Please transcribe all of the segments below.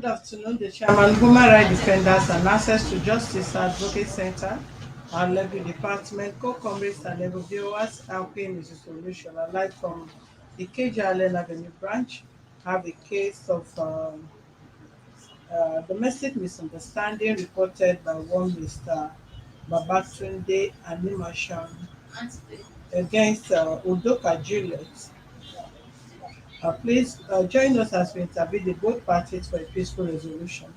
Good afternoon, the Chairman, Human Rights Defenders and Access to Justice Advocate Center, our legal department, co-comrades and legal viewers, helping is a solution. I'd like from the KJ Allen Avenue branch have a case of domestic misunderstanding reported by one Mr. Babatunde Animation against Udoka Juliet. Please join us as we intervene the both parties for a peaceful resolution.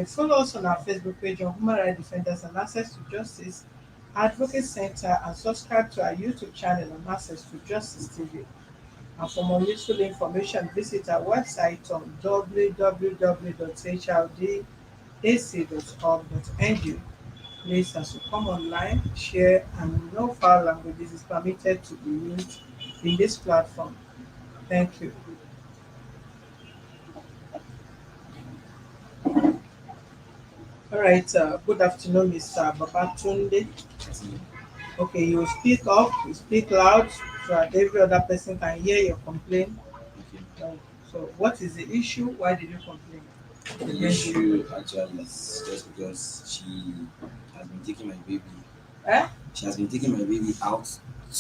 Follow us on our Facebook page on Human Rights Defenders and Access to Justice Advocate Center and subscribe to our YouTube channel on Access to Justice TV. And for more useful information, visit our website on www.hrdac.org.ng. Please, as you come online, share and no foul languages is permitted to be used in this platform. Thank you. All right, good afternoon, Mr. Babatunde. Okay, you speak up, you speak loud so that every other person can hear your complaint. So, what is the issue? Why did you complain? The issue actually is just because she has been taking my baby. Eh? She has been taking my baby out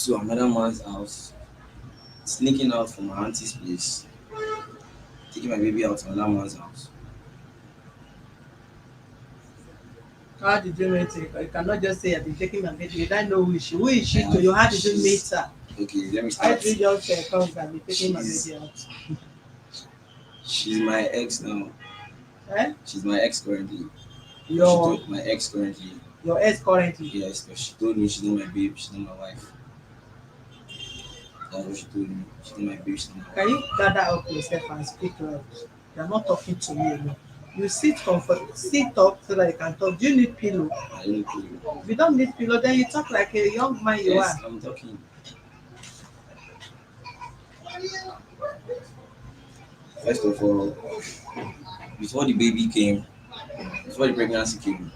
to another man's house, sneaking out from my auntie's place, taking my baby out to another man's house. How did you meet her? You cannot just say I've been taking my baby. You don't know who is she. Who is she to you? How did you meet her? Okay, let me Why start. did you just come and be taking my baby out? She's my ex now. Eh? She's my ex currently. Your My ex currently. your ex currently. Yes, but she told me she's not my babe, she's not my wife. That's what she told me. She's not my babe, she's not my wife. Can you gather up yourself and speak loud? You're not talking to me alone. You sit sit up so that you can talk. Do you need pillow? I don't need to. If you don't need pillow, then you talk like a young man you Yes, are. I'm talking. First of all, before the baby came, before the pregnancy came,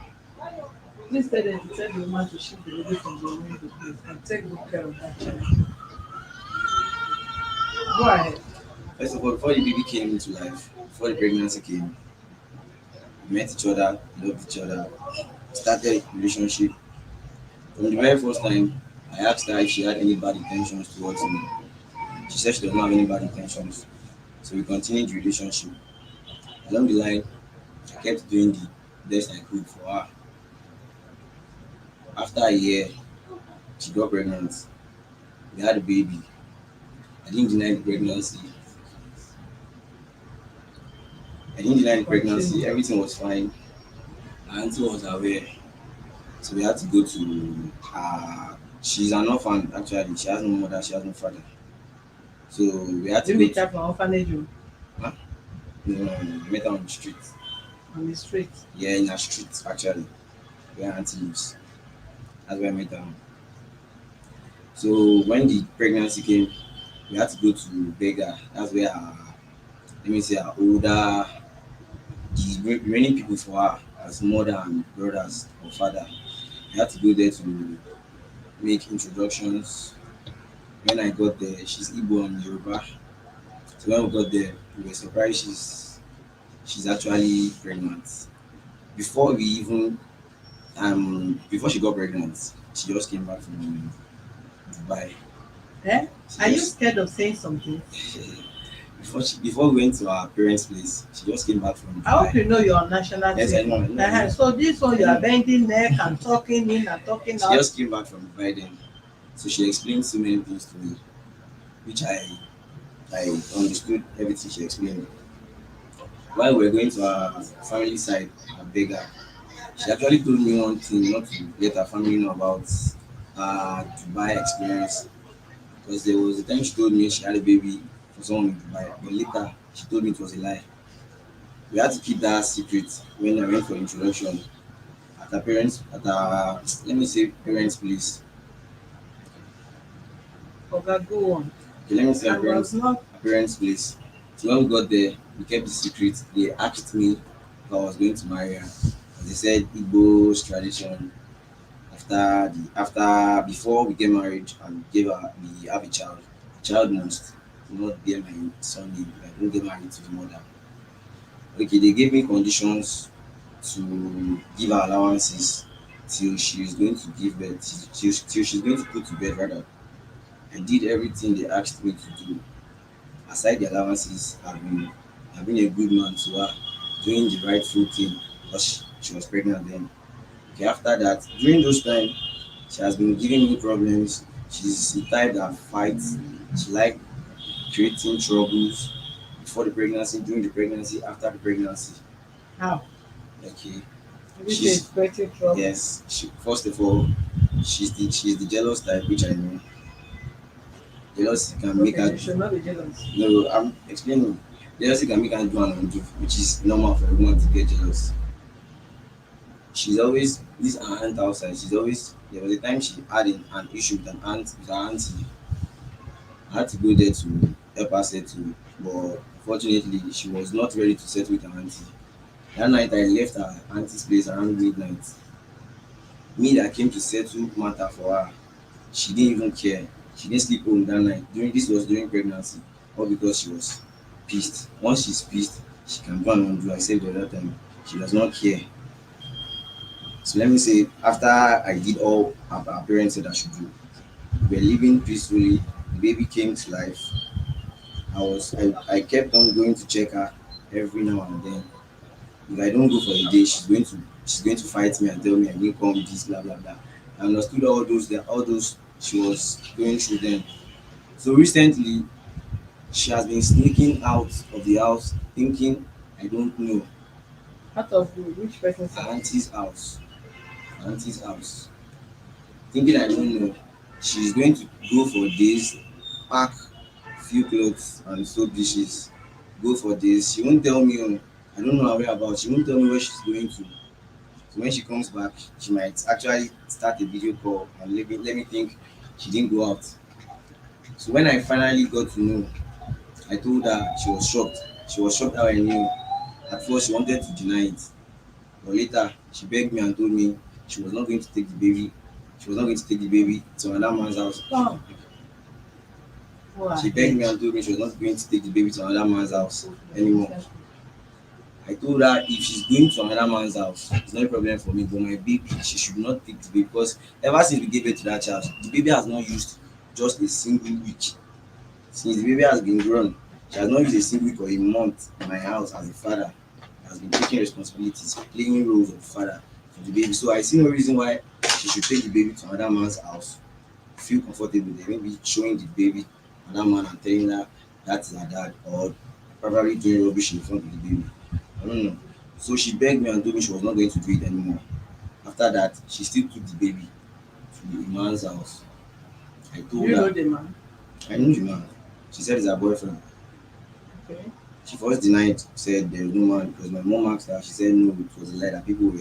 Please tell them to tell the woman to shift the baby from the window, please, and take good care of that child. Go ahead. first of all, before the baby came into life, before the pregnancy came, we met each other, loved each other, started a relationship. From the very first time, I asked her if she had any bad intentions towards me. She said she does not have any bad intentions. So we continued the relationship. Along the line, I kept doing the best I could for her. After a year, she got pregnant. We had a baby. I didn't deny the pregnancy. Everything was fine. My auntie was aware. So we had to go to she's an orphan actually. She has no mother, she has no father. So we had to You go meet to her from orphanage home, no, we met her on the street. on the street. Yeah, in a street actually, where auntie lives. That's where I met her. So when the pregnancy came, we had to go to beg her. That's where let me say her older, the remaining people for her as mother and brothers or father. We had to go there to make introductions. When I got there, she's Igbo and Yoruba. So when we got there, we were surprised she's actually pregnant. Before we even before she got pregnant, she just came back from Dubai. Eh? She Are you just scared of saying something? before we went to our parents' place, she just came back from I hope Dubai. you know you're on national Yes, I TV. know. I know, I know. So this one you are bending neck and talking in and talking She out. just came back from Dubai then. So she explained so many things to me, which I understood everything she explained. While we were going to our family side, our beggar, she actually told me one thing not to let her family know about Dubai experience. Because there was a time she told me she had a baby for someone in Dubai, but later she told me it was a lie. We had to keep that secret when I went for introduction at our parents, at our, let me say, parents' place. Okay, go on. Okay, let me say I was not. our parents' place. So when we got there, we kept the secret. They asked me if I was going to marry her. They said Igbo's tradition after before we get married and we have a child. The child must not bear my son name. Like don't get married to the mother. Okay, they gave me conditions to give her allowances till she is going to give birth, till she's going to put to bed rather. I did everything they asked me to do. Aside the allowances, I've been a good man to her, doing the rightful thing because she was pregnant then. Okay, after that, during those times, she has been giving me problems. She's the type that fights. She like creating troubles before the pregnancy, during the pregnancy, after the pregnancy. How? Okay, Maybe she she's expecting trouble. yes. First of all, she's the jealous type, which I know. Jealousy can make Okay, her. you should not be jealous. No, I'm explaining. Jealousy can make her do and undo, which is normal for everyone to get jealous. She's always this her aunt outside. She's always there was a time she had an issue with an aunt with her auntie. I had to go there to help her settle, but unfortunately she was not ready to settle with her auntie. That night I left her auntie's place around midnight. Me that came to settle matter for her, she didn't even care. She didn't sleep home that night. During this was during pregnancy, all because she was pissed. Once she's pissed, she can go and undo. I said the other time, she does not care. So let me say, after I did all our parents said I should do, we were living peacefully. The baby came to life. I kept on going to check her every now and then. If I don't go for a day, she's going to fight me and tell me I didn't come this blah blah blah. I understood all those she was going through then. So recently she has been sneaking out of the house thinking I don't know. Out of which person's Her house? auntie's house. Her auntie's house. Thinking I don't know. She's going to go for days, pack few clothes and soap dishes. Go for days. She won't tell me I don't know her whereabouts. She won't tell me where she's going to. So when she comes back, she might actually start a video call and let me think she didn't go out. So when I finally got to know, I told her she was shocked. She was shocked how I knew. At first she wanted to deny it. But later she begged me and told me she was not going to take the baby. She was not going to take the baby to another man's house. Oh, go She begged me ahead. and told me she was not going to take the baby to another man's house anymore. I told her if she's going to another man's house, it's not a problem for me. But my baby, she should not take the baby because ever since we gave birth to that child, the baby has not used just a single week. Since the baby has been grown, she has not used a single week or a month in my house as a father. Has been taking responsibilities, playing roles of father for the baby. So I see no reason why she should take the baby to another man's house, feel comfortable there, maybe showing the baby another man and telling her that's her dad, or probably doing rubbish in front of the baby. I don't know. So she begged me and told me she was not going to do it anymore. After that, she still took the baby to the man's house. I Do told you know her, the man? I knew the man. She said it's her boyfriend. Okay. She first denied, said there was no man because my mom asked her. She said no, it was a lie that people were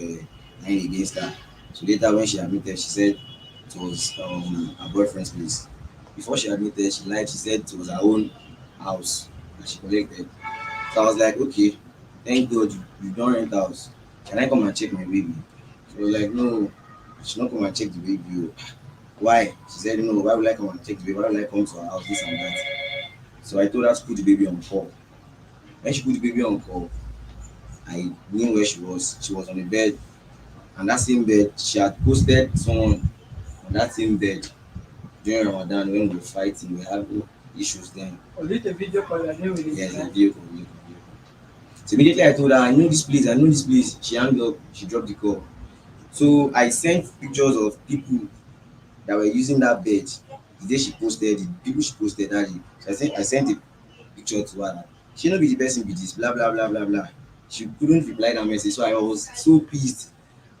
lying against her. So later, when she admitted, she said it was her boyfriend's place. Before she admitted, she lied. She said it was her own house that she collected. So I was like, okay, thank God you don't rent house. Can I come and check my baby? She was like, no, I should not come and check the baby. Oh. Why? She said, no, why would I come and check the baby? Why would I come to her house, this and that? So I told her to put the baby on call. When she put the baby on call, I knew where she was. She was on the bed. And that same bed, she had posted someone on that same bed during Ramadan when we were fighting. We were having issues then. Was it a video call you are doing with this Yes, a guy? video call, video call, video call. So immediately I told her, I know this place, I know this place. She hung up, she dropped the call. So I sent pictures of people that were using that bed the day she posted it, people she posted that day. So I sent a picture to her. She no be the person be this, blah blah blah blah blah. She couldn't reply that message. So I was so pissed.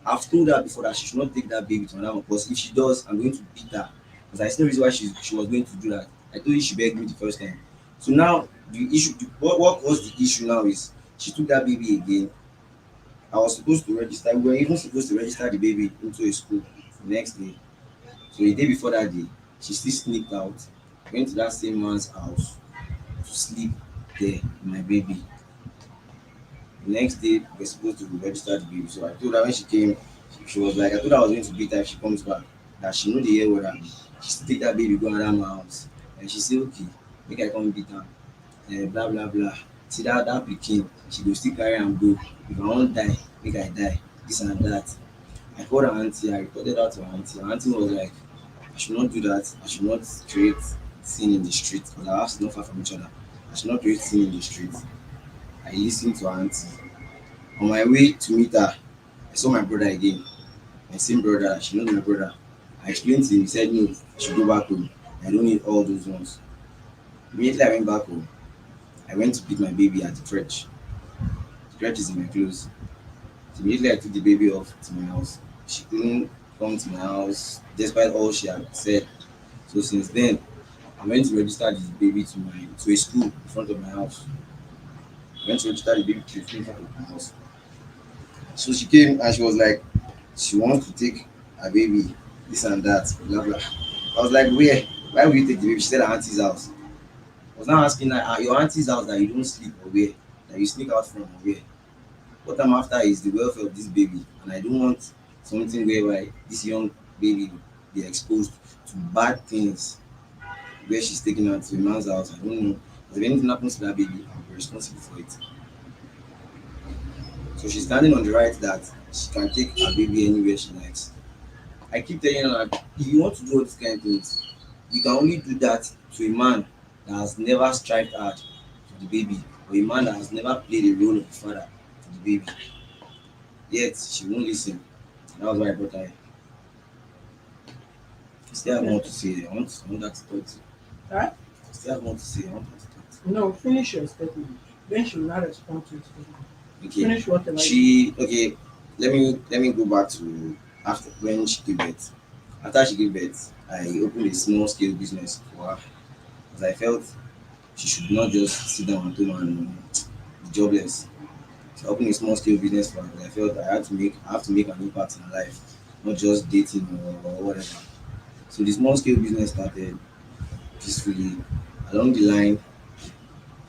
I've told her before that she should not take that baby to another one because if she does, I'm going to beat her. Because I see no reason why she was going to do that. I told you she begged me the first time. So now what was the issue now is she took that baby again. I was supposed to register. We were even supposed to register the baby into a school the next day. So the day before that day, she still sneaked out, went to that same man's house to sleep there with my baby. The next day, we're supposed to register the baby. So I told her when she came, she was like, I told her I was going to beat her if she comes back. That she know the year where she still take that baby go around my house. And she said, okay, make I come beat her. Blah blah blah. See that pikin, she go still carry am go. If I wan die, make I die. This and that. I called her auntie, I reported out to her auntie. Her auntie was like, I should not do that. I should not create scene in the street because our house is not far from each other. I should not create scene in the street. I listened to her auntie. On my way to meet her, I saw my brother again. My same brother, she knows my brother. I explained to him, he said no, I should go back home. I don't need all those ones. Immediately I went back home. I went to pick my baby at the church. The church is in my clothes. So immediately I took the baby off to my house. She couldn't come to my house despite all she had said. So since then, I went to register the baby to a school in front of my house. I went to register the baby to a school in front of my house. So she came and she was like, she wants to take her baby, this and that, blah blah. I was like, where? Why will you take the baby? She said her auntie's house. I was now asking her, your auntie's house that you don't sleep or where? That you sneak out from or where? What I'm after is the welfare of this baby, and I don't want something whereby this young baby will be exposed to bad things where she's taken her to a man's house. I don't know. If anything happens to that baby, I'll be responsible for it. So she's standing on the right that she can take her baby anywhere she likes. I keep telling her that if you want to do all these kind of things, you can only do that to a man that has never strived hard for the baby, or a man that has never played a role of a father for the baby. Yet she won't listen. That was why I brought her here. I still have more to say. I want her to talk to. Right? I still have more to say. I want her to talk to. No, finish your statement. Then she will not respond to it. Okay. Finish whatever. She okay. Let me go back to after when she gave birth. After she gave birth, I opened a small scale business for her because I felt she should not just sit down at home and be jobless. So I opened a small scale business for her because I felt I have to make an impact in her life, not just dating or whatever. So the small scale business started peacefully. Along the line,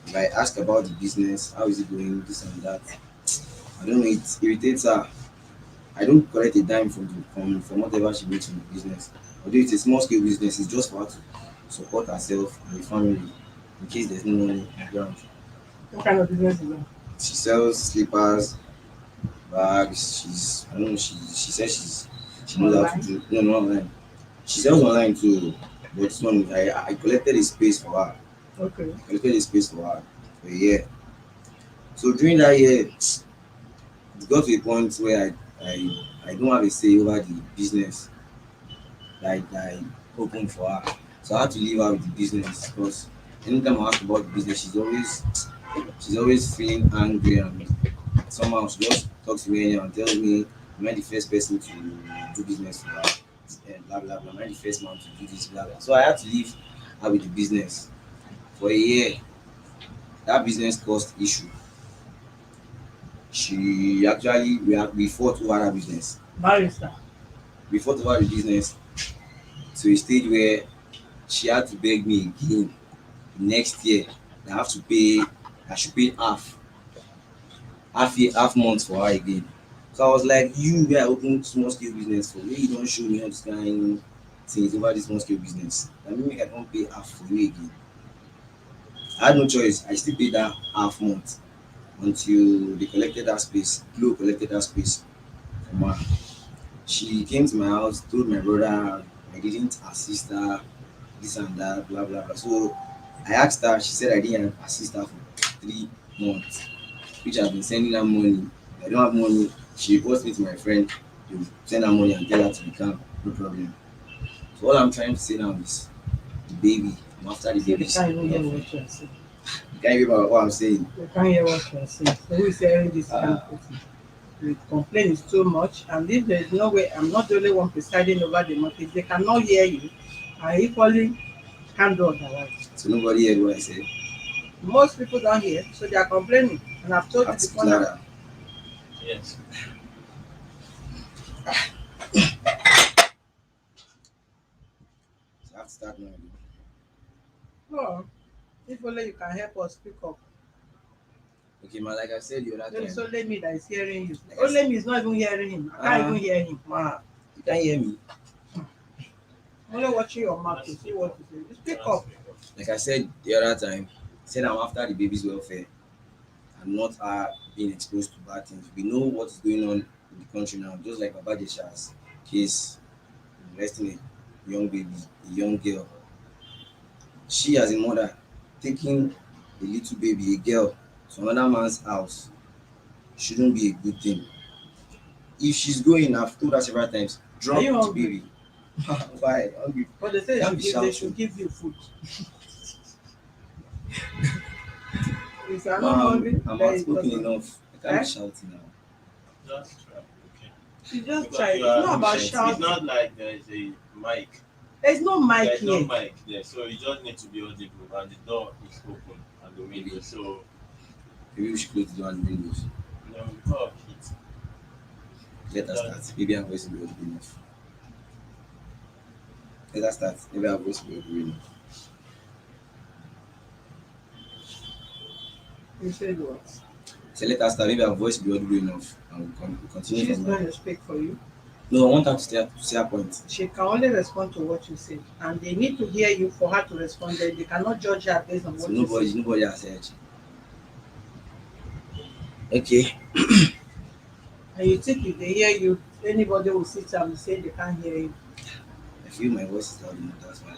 if I ask about the business, how is it going, this and that, I don't know, it irritates her. I don't collect a dime from whatever she makes from the business. Although it's a small scale business, it's just for her to support herself and the family in case there's no money on the ground. What kind of business is that? She sells slippers, bags. I don't know. She says she knows how to Online? do. No, not online. She sells online too. But this one, I collected a space for her. Okay. I collected a space for her for a year. So during that year, it got to a point where I don't have a say over the business that I opened for her. So I had to leave her with the business because anytime I ask about the business, she's always feeling angry and somehow she just talks to me anyhow and tells me, am I the first person to do business for her? And blah blah blah. Am I the first man to do this? Blah blah. So I had to leave her with the business for a year. That business caused issue. She actually we fought over that business. Barrister. We fought over the business to a stage where she had to beg me again next year. I have to pay. I should pay half year, half month for her again. So I was like, you were open small scale business for me. You don't show me all this kind of things over this small scale business. That mean I don't pay half for you again. I had no choice. I still paid that half month until they collected that space. Glo collected that space from her. She came to my house, told my brother I didn't assist her, this and that, blah blah blah. So I asked her, she said I didn't assist her for 3 months, which I've been sending her money. If I don't have money, she reports me to my friend, they will send her money and tell her to become no problem. So all I'm trying to say now is the baby. I'm after the So they baby's can't even hear welfare. what you're saying. You can't hear what I'm saying. They can't hear what you're saying. So who is hearing this kind Uh, of person? The complaint is too much, and if there is no way, I'm not the only one presiding over the matter. If they cannot hear you, I equally can't do otherwise. so nobody heard what I said. Most people don't hear, so they are complaining. And I've I told you have to speak before now. louder. Yes. So I have to start now. Oh, if only you can help us speak up. Okay, man, like I said the other Then it's time. only me that is hearing you. Like I Only said, me is not even hearing him. I can't even hear him. ma, you can't hear me. Only watching your mouth to see what to say. You speak up. Like I said the other time, said I'm after the baby's welfare. and not her being exposed to bad things. We know what is going on in the country now, just like Babadesha's case, arresting a young baby, a young girl. She, as a mother, taking a little baby, a girl, to another man's house shouldn't be a good thing. If she's going, I've told her several times, Are drop you the hungry? baby. Why? Hungry? But they say Can't be they should shouting. give you food. If you are not Mom, hungry, I'm then it outspoken doesn't. enough. I can't be Eh? shouting now. Just try. Okay. You just Because try. you It's are. not Can't be about shouting. It's shouting. not like there is a mic. There's no mic There's no here. mic there, so you just need to be audible, and the door is open and the window. So Maybe we should close the door and the windows. because of heat. Let us start. Maybe our voice will be audible enough. Let us start. Maybe our voice will be audible enough. You said what? So let us start. Maybe our voice will be audible enough. And we'll continue She's from going there. to speak for you. No, I want her to say her point. She can only respond to what you say, and they need to hear you for her to respond. They cannot judge her based on So what you say. nobody has heard. Okay. And you think if they hear you, anybody will sit and say they can't hear you. I feel my voice is loud enough, that's why.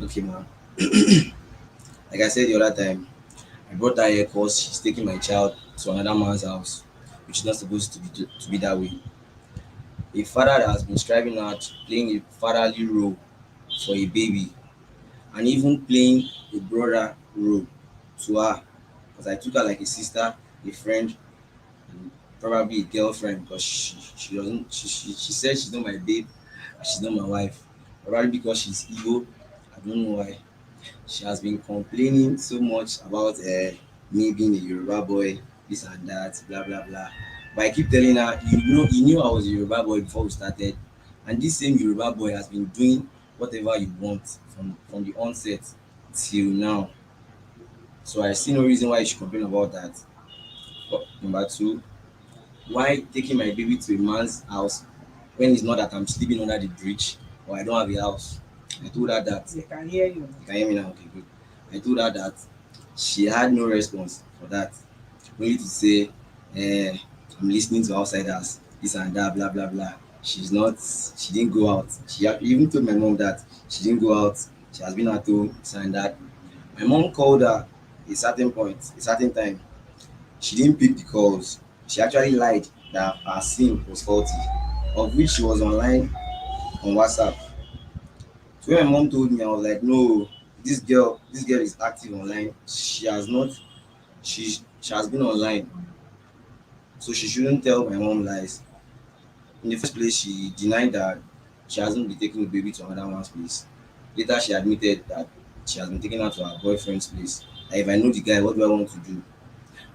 Okay, ma'am. Like I said the other time, I brought her here because she's taking my child to another man's house, which is not supposed to be that way. A father that has been striving out, playing a fatherly role for a baby, and even playing a brother role to her, because I took her like a sister, a friend, and probably a girlfriend, because she doesn't she said she's not my babe, she's not my wife. Probably because she's evil. I don't know why. She has been complaining so much about me being a Yoruba boy, this and that, blah blah blah. But I keep telling her, you knew I was a Yoruba boy before we started, and this same Yoruba boy has been doing whatever you want from the onset till now. So I see no reason why you should complain about that. But number two, why taking my baby to a man's house when it's not that I'm sleeping under the bridge or I don't have a house? I told her that. They can hear you. You can hear me now? Okay, good. I told her that. She had no response for that. Only to say, I'm listening to outsiders, this and that, blah, blah, blah. She didn't go out. She even told my mom that she didn't go out. She has been at home, this and that. My mom called her a certain point, a certain time. She didn't pick the calls. She actually lied that her SIM was faulty, of which she was online on WhatsApp. So when my mom told me, I was like, no, this girl is active online. She has not, she has been online, so she shouldn't tell my mom lies. In the first place, she denied that she hasn't been taking the baby to another man's place. Later, she admitted that she has been taking her to her boyfriend's place. That if I know the guy, what do I want to do?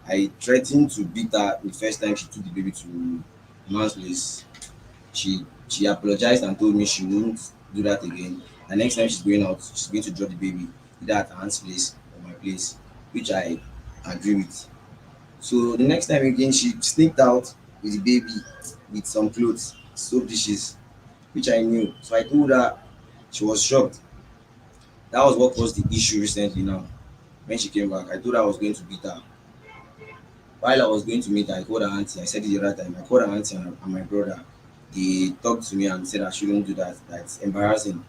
I threatened to beat her the first time she took the baby to the man's place. She apologized and told me she won't do that again. The next time she's going out, she's going to drop the baby either at her aunt's place or my place, which I agree with. So the next time again, she sneaked out with the baby with some clothes, soap dishes, which I knew. So I told her, she was shocked. That was what caused the issue recently now. When she came back, I told her I was going to beat her. While I was going to meet her, I called her auntie. I said it the other time. I called her auntie and my brother. They talked to me and said I shouldn't do that. That's embarrassing.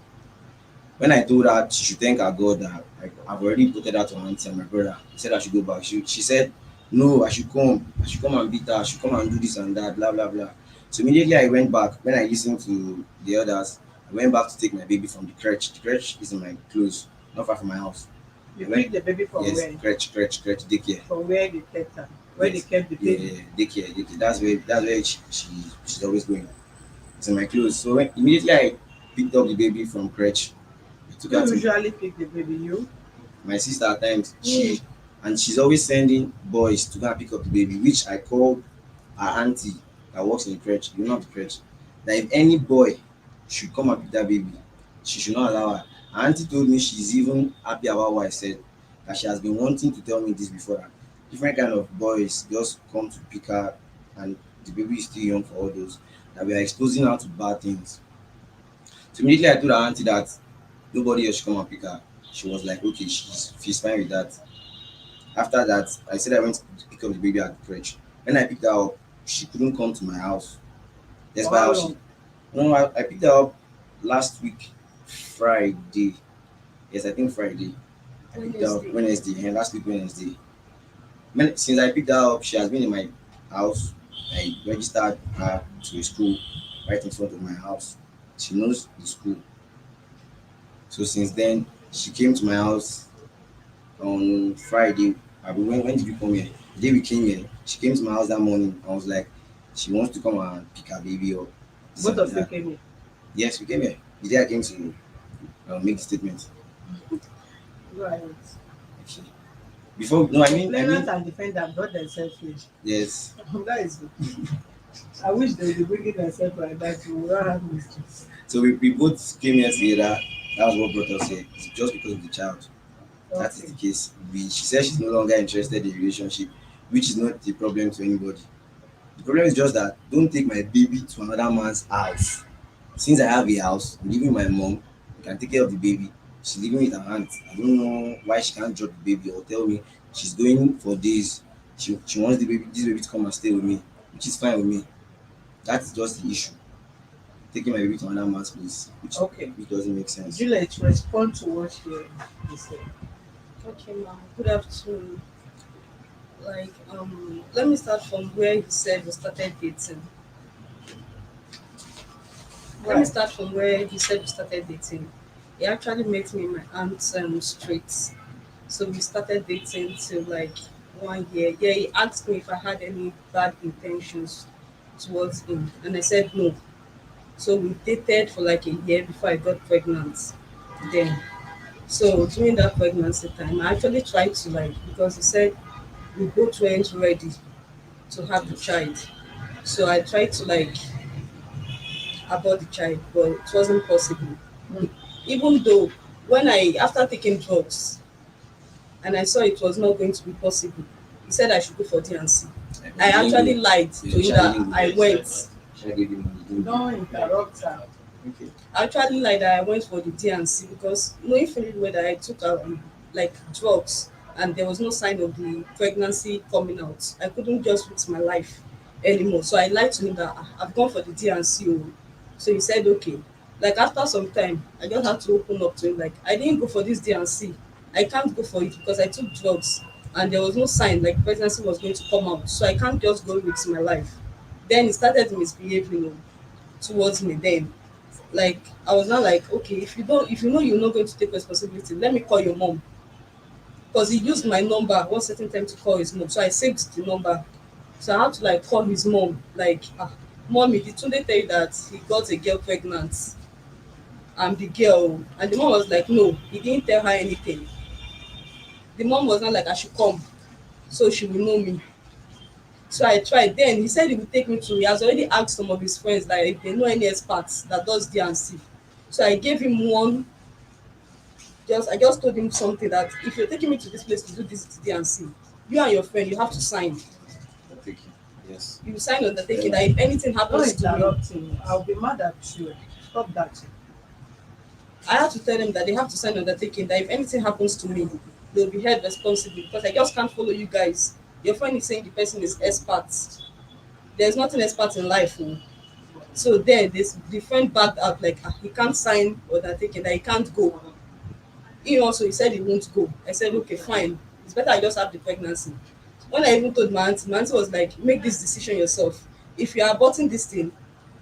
When I told her she should thank her God that I've already put her to her auntie and my brother, he said I should go back. She said, no, I should come. I should come and beat her. I should come and do this and that, blah, blah, blah. So immediately I went back. When I listened to the others, I went back to take my baby from the crèche. The crèche is in my close, not far from my house. You I went, pick the baby from yes, where? crèche, daycare. From where they kept her. Where Yes. they kept the Yeah, baby. daycare. That's where she's always going. It's in my clothes. So immediately I picked up the baby from crèche. I took her Who to usually pick the baby? You? my sister at times. She's always sending boys to go and pick up the baby, which I called her auntie that works in the crèche, you know the crèche. That if any boy should come and pick that baby, she should not allow her. Her auntie told me she's even happy about what I said. That she has been wanting to tell me this before, that different kind of boys just come to pick her and the baby is still young for all those. That we are exposing her to bad things. So immediately I told her auntie that nobody else should come and pick her. She was like, okay, she's fine with that. After that, I said I went to pick up the baby at the crèche. When I picked her up, she couldn't come to my house. That's For why how how she long? no, I picked her up last week, Friday. Yes, I think Friday. I picked her up Wednesday. Wednesday, and last week Wednesday. Since I picked her up, she has been in my house. I registered her to a school right in front of my house. She knows the school. So since then, she came to my house on Friday. When did you come here? The day we came here, she came to my house that morning. I was like, she wants to come and pick her baby up. Both So, of you yeah. came here. Yes, we came here. The day I came to make the statement. Right. Okay. Before, no, Complainant and defendant brought themselves here. yes. That is good. I wish they would be bringing themselves like that. We will not have mysteries. So we both came here together. That was what brought us here. It's just because of the child. That is Okay. the case. She said she's no longer interested in relationship, which is not the problem to anybody. The problem is just that don't take my baby to another man's house. Since I have a house, I'm living with my mom. I can take care of the baby. She's living with her aunt. I don't know why she can't drop the baby or tell me she's going for days. She wants this baby to come and stay with me, which is fine with me. That is just the issue. Taking my baby to another man's place, Okay. which doesn't make sense. Juliet, respond to what you said. Okay, ma'am. Good afternoon. Let me start from where you said you started dating. Let me Right. start from where you said you started dating. He actually met me in my aunt's street. So we started dating till like 1 year. Yeah, he asked me if I had any bad intentions towards him, and I said no. So we dated for like a year before I got pregnant. Then, so during that pregnancy time, I actually tried to like because he said we both weren't ready to have the child. So I tried to like abort the child, but it wasn't possible. Mm. Even though when I after taking drugs and I saw it was not going to be possible, he said I should go for D&C. I You actually didn't go. lied So to your him child that didn't go. I went. Child gave you money. You didn't go. Don't interrupt her. Okay. I actually lied that I went for the D&C because knowing fully well that I took like drugs and there was no sign of the pregnancy coming out. I couldn't just risk my life anymore. So I lied to him that I've gone for the D&C. Oh. So he said okay. Like after some time, I just had to open up to him. Like I didn't go for this D&C. I can't go for it because I took drugs and there was no sign like pregnancy was going to come out. So I can't just go risk my life. Then he started misbehaving towards me then. Like I was not like, okay, if you know you're not going to take responsibility, let me call your mom. Because he used my number one certain time to call his mom. So I saved the number. So I had to like call his mom, like, mommy, did Tunde tell you that he got a girl pregnant? I'm the girl. And the mom was like, no, he didn't tell her anything. The mom was not like I should come so she will know me. So I tried. Then he said he would take me to. He has already asked some of his friends that if they know any experts that does D&C. So I gave him one. I just told him something that if you're taking me to this place to do this D&C, you and your friend you have to sign. Okay. Yes. You sign undertaking that if anything Don't happens to me, interrupt him. I'll be mad at you. Stop that. I have to tell them that they have to sign undertaking that if anything happens to me, they'll be held responsible because I just can't follow you guys. Your friend is saying the person is expert. There's nothing expert in life. Oh. So then this the friend backed out like he can't sign undertaking that he can't go. He said he won't go. I said, okay, fine. It's better I just have the pregnancy. When I even told my auntie was like, make this decision yourself. If you are aborting this thing,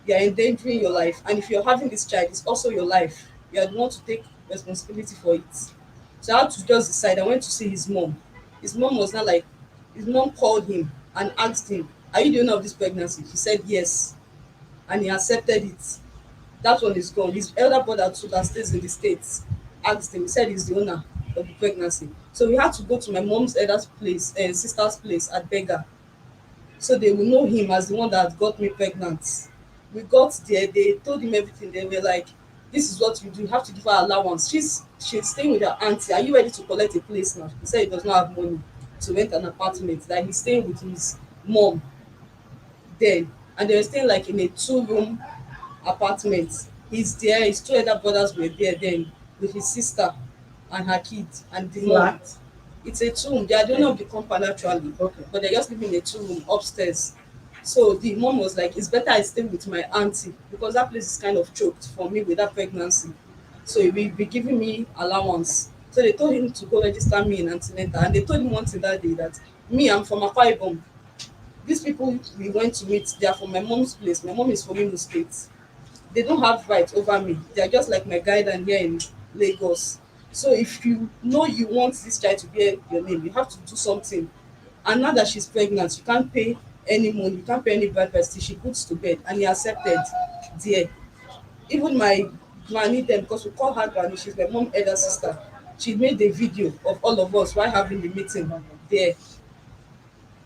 you are endangering your life. And if you're having this child, it's also your life. You are the one to take responsibility for it. So I had to just decide. I went to see his mom. His mom was not like, his mom called him and asked him, are you the owner of this pregnancy? He said yes. And he accepted it. That one is gone. His elder brother too that stays in the States asked him, he said he's the owner of the pregnancy. So we had to go to my mom's elder's place and sister's place at Bega. So they will know him as the one that got me pregnant. We got there, they told him everything. They were like, this is what you do, you have to give her allowance. She's staying with her auntie. Are you ready to collect a place now? He said he does not have money to rent an apartment, that he's staying with his mom then. And they were staying like in a two-room apartment. He's there, his two elder brothers were there then with his sister and her kid and the mom. Flat. It's a two room. They are the owner of the compound actually, Okay. but they're just living in a two room upstairs. So the mom was like, it's better I stay with my auntie because that place is kind of choked for me with that pregnancy. So he will be giving me allowance. So they told him to go register me in antenatal, and they told him one thing that day that me, I'm from Akwa Ibom. These people we went to meet, they are from my mom's place. My mom is from Imo State. They don't have rights over me. They are just like my guardian here in Lagos. So if you know you want this child to bear your name, you have to do something. And now that she's pregnant, you can't pay any money, you can't pay any bride price till she puts to bed. And he accepted there. Even my granny then, because we call her granny, she's my mom elder sister. She made a video of all of us while having the meeting there.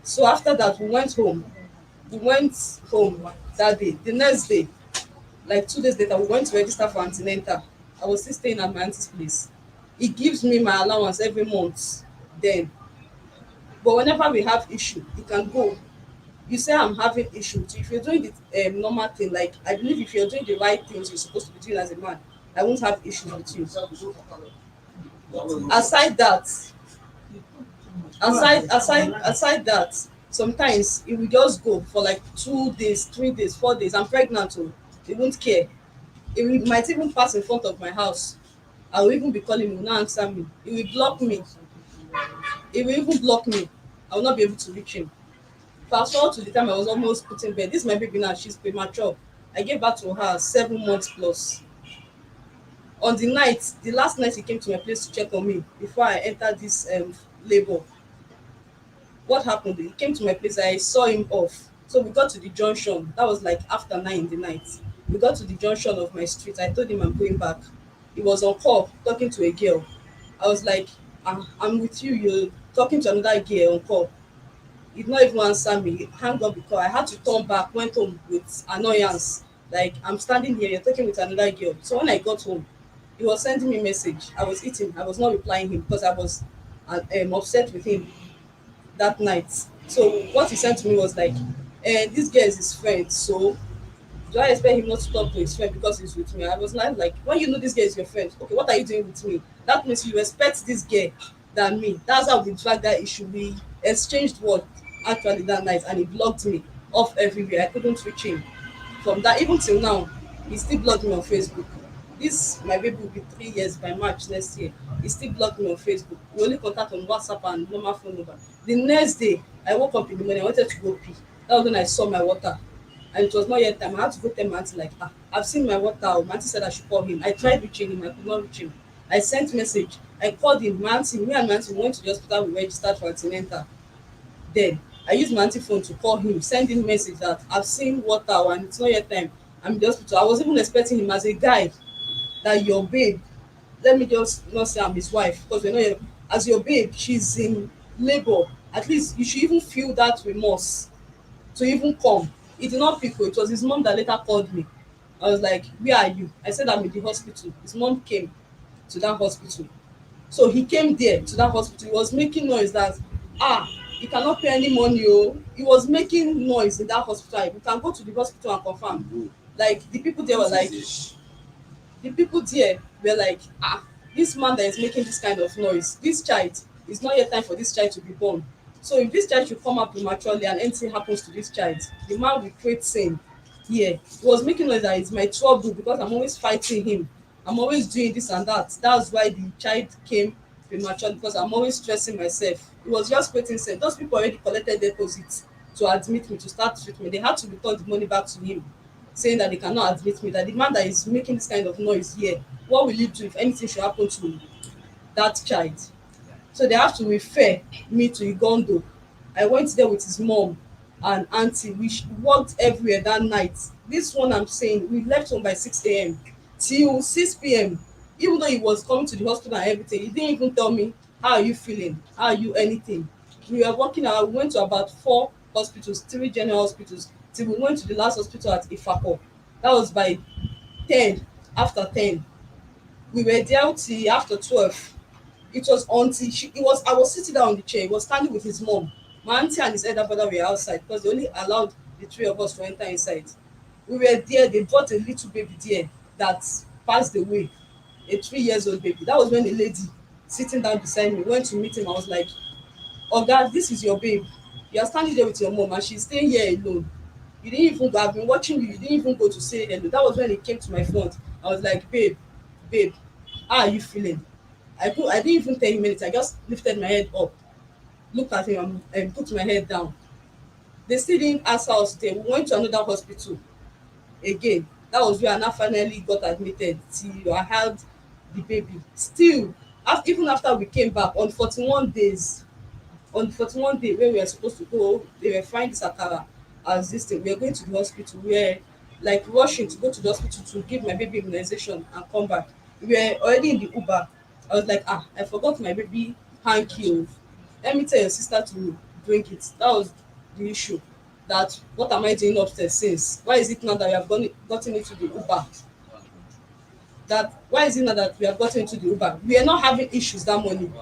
So after that, we went home. We went home that day. The next day, like 2 days later, we went to register for antenatal. I was still staying at my auntie's place. He gives me my allowance every month then. But whenever we have issue, he can go. You say I'm having issue. So if you're doing the normal thing, like I believe if you're doing the right things you're supposed to be doing as a man, I won't have issues with you. Aside that, aside that, sometimes he will just go for like 2 days, 3 days, 4 days. I'm pregnant, oh, he won't care. Might even pass in front of my house. I will even be calling him, he will not answer me. He will block me. He will even block me. I will not be able to reach him. Fast forward to the time I was almost putting bed. This is my baby now, she's premature. I gave birth to her 7 months plus. On the night, the last night he came to my place to check on me before I entered this labor. What happened? He came to my place, I saw him off. So we got to the junction. That was like after 9 in the night. We got to the junction of my street. I told him I'm going back. He was on call talking to a girl. I was like, I'm with you. You're talking to another girl on call. He did not even answer me. He hung up because I had to turn back, went home with annoyance. Like, I'm standing here, you're talking with another girl. So when I got home, he was sending me message. I was eating. I was not replying him because I was upset with him that night. So what he sent to me was like, this girl is his friend. So do I expect him not to talk to his friend because he's with me? I was like, when you know this girl is your friend, okay, what are you doing with me? That means you respect this girl than me. That's how we dragged that issue. We exchanged word actually that night, and he blocked me off everywhere. I couldn't reach him. From that, even till now, he still blocked me on Facebook. This my baby will be 3 years by March next year. He still blocked me on Facebook. We only contact on WhatsApp and normal phone number. The next day, I woke up in the morning, I wanted to go pee. That was when I saw my water. And it was not yet time. I had to go tell my auntie, like, I've seen my water. My auntie said I should call him. I tried reaching him, I could not reach him. I sent message. I called him. My auntie, me and my auntie went to the hospital, we registered for antenatal. Then I used my auntie phone to call him, send him message that I've seen water and it's not yet time. I'm in the hospital. I was even expecting him as a guy, that your babe, let me just not say I'm his wife because we're not yet, as your babe, she's in labor. At least you should even feel that remorse to even come. He did not pick. It was his mom that later called me. I was like, where are you? I said I'm in the hospital. His mom came to that hospital. So he came there to that hospital. He was making noise that he cannot pay any money. Oh, he was making noise in that hospital. We can go to the hospital and confirm. Like the people there were like, this man that is making this kind of noise, this child, it's not yet time for this child to be born. So if this child should come up prematurely and anything happens to this child, the man will create sin here. He was making noise that it's my trouble because I'm always fighting him. I'm always doing this and that. That's why the child came prematurely, because I'm always stressing myself. It was just creating sin. Those people already collected deposits to admit me, to start treatment. They had to return the money back to him, saying that they cannot admit me, that the man that is making this kind of noise here, what will you do if anything should happen to that child? So they have to refer me to Igondo. I went there with his mom and auntie. We walked everywhere that night. This one I'm saying, we left home by 6 a.m. till 6 p.m. Even though he was coming to the hospital and everything, he didn't even tell me, how are you feeling? How are you anything? We were walking out. We went to about 4 hospitals, 3 general hospitals, till we went to the last hospital at Ifako. That was by 10, after 10. We were there till after 12. It was until I was sitting down on the chair. He was standing with his mom. My auntie and his elder brother were outside because they only allowed the three of us to enter inside. We were there. They brought a little baby there that passed away, a 3 years old baby. That was when a lady sitting down beside me, went to meet him. I was like, Oga, this is your babe. You are standing there with your mom and she's staying here alone. You didn't even go, I've been watching you, you didn't even go to say hello. That was when he came to my front. I was like, babe, how are you feeling? I didn't even tell him anything. I just lifted my head up, looked at him and put my head down. They still didn't answer us there. We went to another hospital again. That was where I now finally got admitted till I had the baby. Still, even after we came back on 41 days, on the 41 day wey we were supposed to go, they were frying this akara as this thing. We were going to the hospital. We were like rushing to go to the hospital to give my baby immunization and come back. We were already in the Uber. I was like, I forgot my baby hanky o. Let me tell your sister to bring it. That was the issue. That what am I doing upstairs since? Why is it now that we have gotten into the Uber? That why is it now that we have gotten into the Uber? We are not having issues that morning.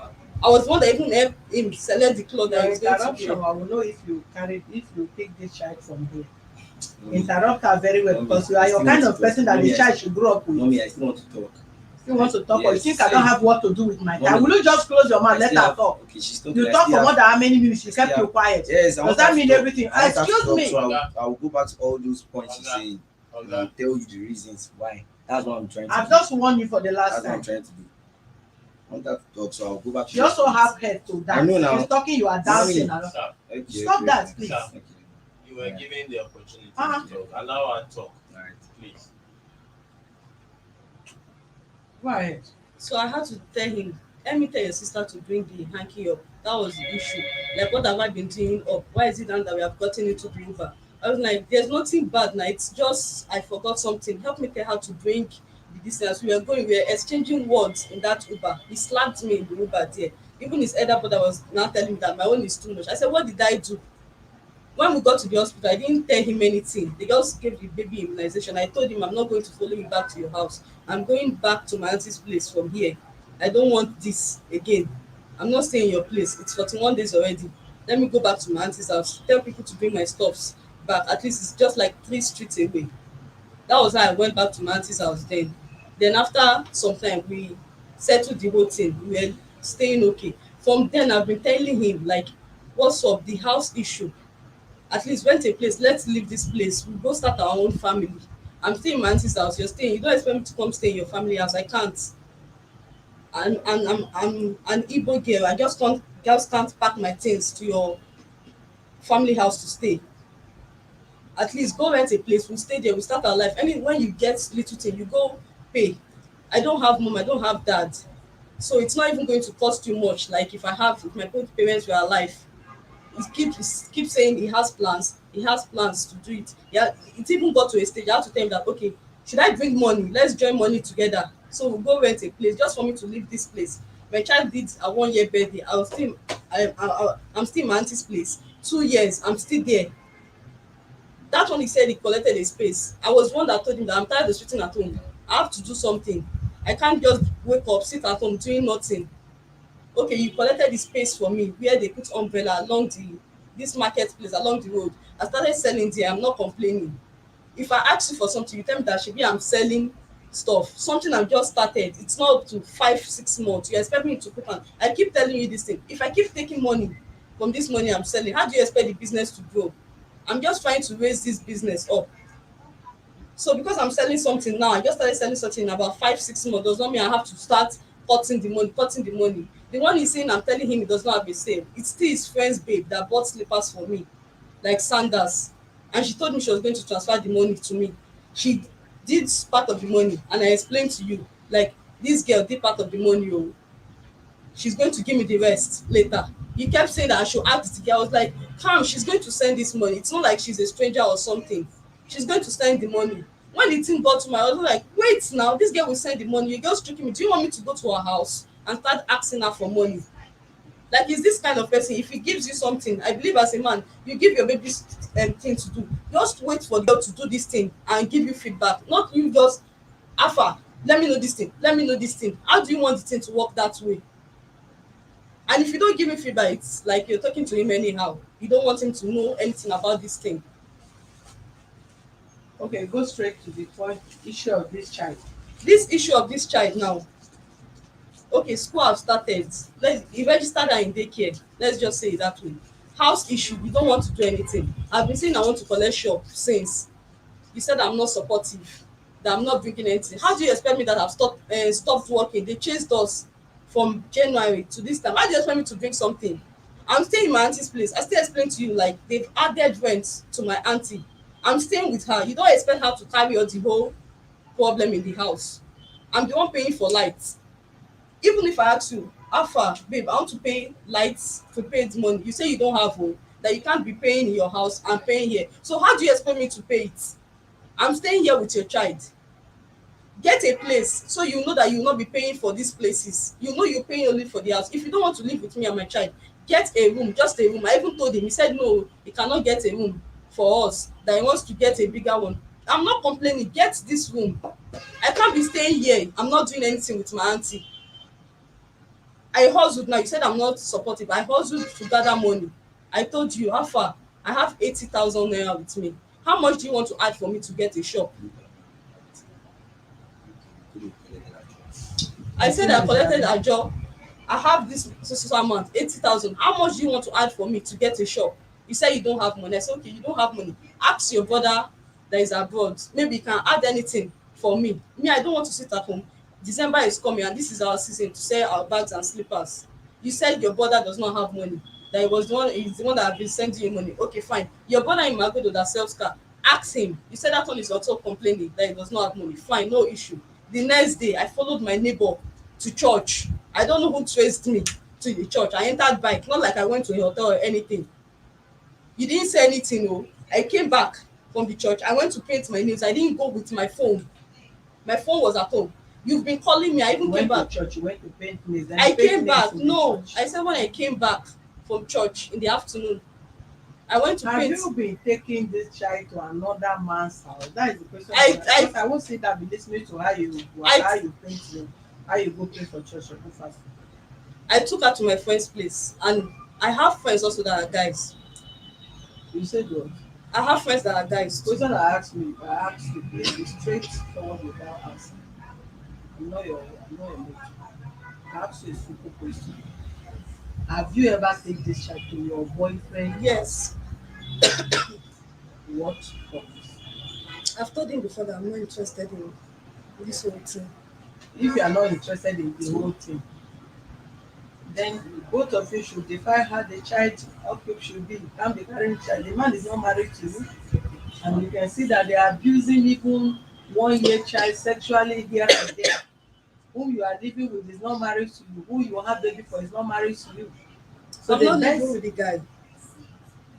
I was the one that even helped him select the cloth that Your he was going to interruption, wear. I will know if you pick this child from here. Interrupt her very well because you are your kind of person that the child should grow up with. Mommy, I still want to talk. Still want to talk, or you Yes, think I don't have what to do with my time? Mommy, Will you just close your mouth, I let still her have- talk? Okay, she's talking. You I talk still for more have- than how many minutes? She I still kept you have- quiet. Yes, I Does want that her to mean talk. everything? I want her to Excuse talk, me. so I will go back to all those points she's saying and I'll Okay. tell you the reasons why. That's what I'm trying to I've do. just warned you for the last That's what I'm time. trying to do. I want her to talk, so I'll go back to She also those have points. head to I dance. know now. She's talking, you are Mommy. dancing. around. Sir, Okay, Stop okay, that, okay. please. Sir. Okay. you were Yeah. given the opportunity Uh-huh. to talk. Allow her talk, All right. please. Go ahead. So I had to tell him, let me tell your sister to bring the hanky up. That was the issue. Like, what have I been doing up? Why is it now that we have gotten into the Uber? I was like, there's nothing bad now. It's just I forgot something. Help me tell her to bring the distance. We were exchanging words in that Uber. He slapped me in the Uber there. Even his elder brother was now telling me that my own is too much. I said, what did I do? When we got to the hospital, I didn't tell him anything. They just gave the baby immunization. I told him I'm not going to follow you back to your house. I'm going back to my auntie's place from here. I don't want this again. I'm not staying in your place. It's 41 days already. Let me go back to my auntie's house. Tell people to bring my stuffs back. At least it's just like 3 streets away. That was how I went back to my auntie's house then. Then after some time, we settled the whole thing. We were staying okay. From then, I've been telling him, like, what's up, the house issue. At least rent a place, let's leave this place, we go start our own family. I'm staying in my aunty's house, you're staying, you don't expect me to come stay in your family house, I can't. And I'm an Igbo girl, I just can't pack my things to your family house to stay. At least go rent a place, we'll stay there, we'll start our life. Any when you get little thing, you go pay. I don't have mom, I don't have dad, so it's not even going to cost you much. Like if my both parents were alive, he keep saying he has plans to do it. Yeah, it even got to a stage I had to tell him that, okay, should I bring money, let's join money together, so we'll go rent a place just for me to leave this place. My child did a 1 year birthday, I'm still in my aunty's place. 2 years I'm still there. That one he said he collected a space. I was one that told him that I'm tired of sitting at home, I have to do something. I can't just wake up, sit at home doing nothing. Okay, you collected the space for me where they put umbrella along this marketplace along the road. I started selling there, I'm not complaining. If I ask you for something, you tell me that shebi I'm selling stuff, something I've just started, it's not up to 5 6 months, you expect me to put am. I keep telling you this thing, if I keep taking money from this money I'm selling, how do you expect the business to grow? I'm just trying to raise this business up. So because I'm selling something now, I just started selling something in about 5 6 months, does not mean I have to start cutting the money. The one he's saying I'm telling him he does not have a sale, it's still his friend's babe that bought slippers for me, like sandals, and she told me she was going to transfer the money to me. She did part of the money and I explained to you, like, this girl did part of the money, oh, she's going to give me the rest later. He kept saying that I should ask the girl. I was like, calm, she's going to send this money, it's not like she's a stranger or something. She's going to send the money. When the thing got to my, I was like, wait now, this girl will send the money, you girls tricking me, do you want me to go to her house and start asking her for money? Like, is this kind of person, if he gives you something, I believe as a man, you give your baby thing to do, just wait for the girl to do this thing and give you feedback, not you just alpha, let me know this thing, let me know this thing. How do you want the thing to work that way? And if you don't give him feedback, it's like you're talking to him anyhow, you don't want him to know anything about this thing. Okay, go straight to the point issue of this child. This issue of this child now, Okay, school have started. You registered her in daycare. Let's just say it that way. House issue, you don't want to do anything. I've been saying I want to collect shop since. You said I'm not supportive, that I'm not bringing anything. How do you expect me that I've stopped working? They chased us from January to this time. How do you expect me to bring something? I'm staying in my auntie's place. I still explain to you, like, they've added rent to my auntie. I'm staying with her. You don't expect her to carry out the whole problem in the house. I'm the one paying for lights. Even if I ask you, how far, babe, I want to pay lights, prepaid money, you say you don't have one, that you can't be paying in your house and paying here. So how do you expect me to pay it? I'm staying here with your child. Get a place so you know that you will not be paying for these places. You know you're paying only for the house. If you don't want to live with me and my child, get a room, just a room. I even told him, he said no, he cannot get a room for us, that he wants to get a bigger one. I'm not complaining, get this room. I can't be staying here, I'm not doing anything with my auntie. I hustled. Now you said I'm not supportive. I hustled to gather money. I told you, how far? I have 80,000 naira with me. How much do you want to add for me to get a shop? I said I collected a job. I have this so amount, 80,000. How much do you want to add for me to get a shop? You said you don't have money. I said, okay, you don't have money. Ask your brother that is abroad. Maybe he can add anything for me. Me, I don't want to sit at home. December is coming and this is our season to sell our bags and slippers. You said your brother does not have money. That he was the one, he's the one that have been sending you money. Okay, fine. Your brother in Magodo that sells car, ask him. You said that one is also complaining that he does not have money. Fine, no issue. The next day, I followed my neighbor to church. I don't know who traced me to the church. I entered bike, not like I went to a hotel or anything. You didn't say anything. Oh, I came back from the church. I went to paint my nails. I didn't go with my phone. My phone was at home. You've been calling me. I even You came went to back. church, you went to paint nails. Then I you paint came nails back. in the No, church. I said when I came back from church in the afternoon, I went to Have paint. you been taking this child to another man's house? That is the question. I I won't sit and be listening to how you I paint them, how you go pray for church or go fast. I took her to my friend's place, and I have friends also that are guys. You said what? I have friends that are guys too. Question I asked you, please be straightforward without answering. I'm not your mate. I asked you a simple question. Have you ever taken this child to your boyfriend house? Yes, What purpose? I've told him before that I'm not interested in this whole thing. If you are not interested in the whole thing, then both of you should define how the child outlook should be. You can't be carrying child. The man is not married to you, and you can see that they are abusing even 1 year child sexually here and there. Whom you are living with is not married to you. Who you have baby for is not married to you. So I'm the not living best with the guy.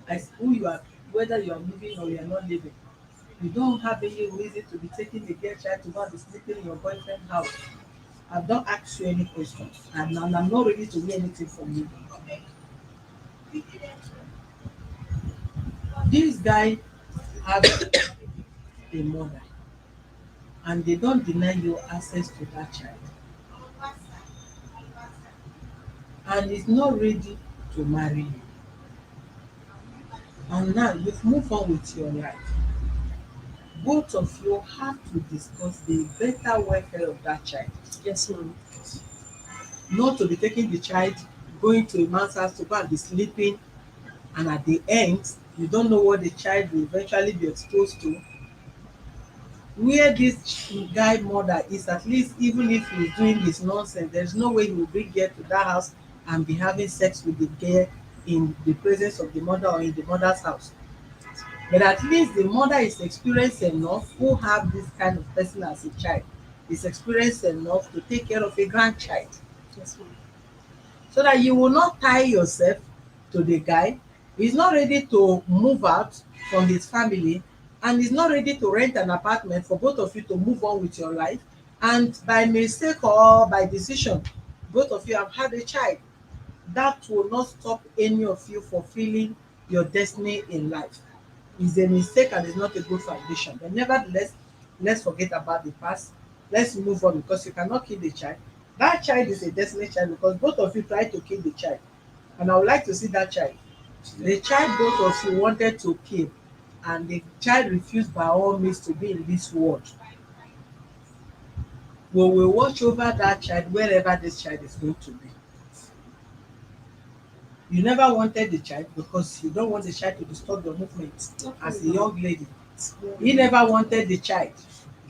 as who you are, whether you are living or you are not living, you don't have any reason to be taking the girl child to go and be sleeping in your boyfriend's house. I've not asked you any questions, and I'm not ready to hear anything from you. This guy has a mother, and they don't deny you access to that child, and he's not ready to marry you. And now you've moved on with your life. Both of you have to discuss the better welfare of that child. Yes, ma'am. Not to be taking the child, going to a man's house to go and be sleeping, and at the end, you don't know what the child will eventually be exposed to. Where this guy mother is, at least even if he's doing this nonsense, there's no way he will bring girl to that house and be having sex with the girl in the presence of the mother or in the mother's house. But at least the mother is experienced enough, who have this kind of person as a child, is experienced enough to take care of a grandchild, Yes, ma'am. so that you will not tie yourself to the guy. He's not ready to move out from his family, and he's not ready to rent an apartment for both of you to move on with your life. And by mistake or by decision, both of you have had a child. That will not stop any of you fulfilling your destiny in life. It's a mistake and it's not a good foundation. But nevertheless, let's forget about the past. Let's move on, because you cannot kill the child. That child is a destiny child, because both of you tried to kill the child. And I would like to see that child. The child both of you wanted to kill, and the child refused by all means to be in this world. We will watch over that child wherever this child is going to be. You never wanted the child because you don't want the child to disturb your movement as a young lady. He never wanted the child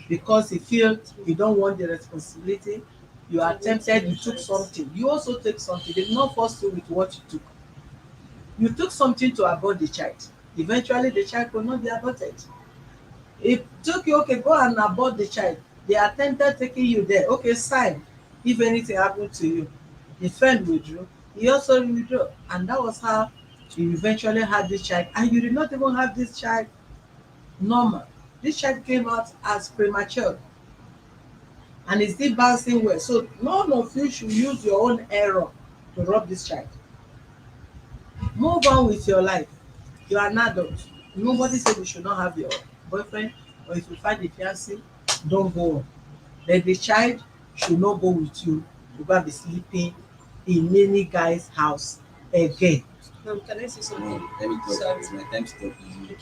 because he feel you don't want the responsibility. You attempted, you took something. You also take something. They did not force you with what you took. You took something to abort the child. Eventually, the child could not be aborted. It took you, okay, go and abort the child. They attempted taking you there. Okay, sign. If anything happened to you, the friend withdrew. He also withdrew. And that was how you eventually had this child. And you did not even have this child normal. This child came out as premature and is still bouncing well. So none of you should use your own error to rob this child. Move on with your life. You are an adult. Nobody said you should not have your boyfriend, or if you find a fiancé, don't go on. Then the child should not go with you to go and be sleeping in any guy's house again. Can I say No, something? let me talk. Sorry. It's my time to talk. Okay,